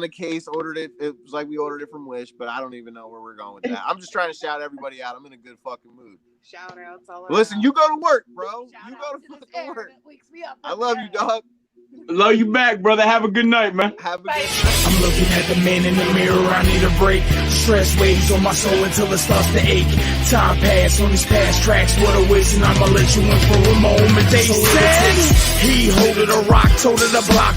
F: case.
D: Ordered it. It was like we ordered it from Wish, but I don't even know where we're going with that. I'm just trying to shout everybody out. I'm in a good fucking mood.
F: Shout outs all around.
D: Listen, you go to work, bro.
F: Shout
D: you go to fucking work.
F: Wakes me up
D: I love you, dog.
B: Love you back, brother. Have a good night, man.
D: Have a good night.
A: I'm looking at the man in the mirror, I need a break. Stress weighs on my soul until it starts to ache. Time pass on these past tracks, what a waste, and I'ma let you in for a moment. They said he holded a rock, told it a block.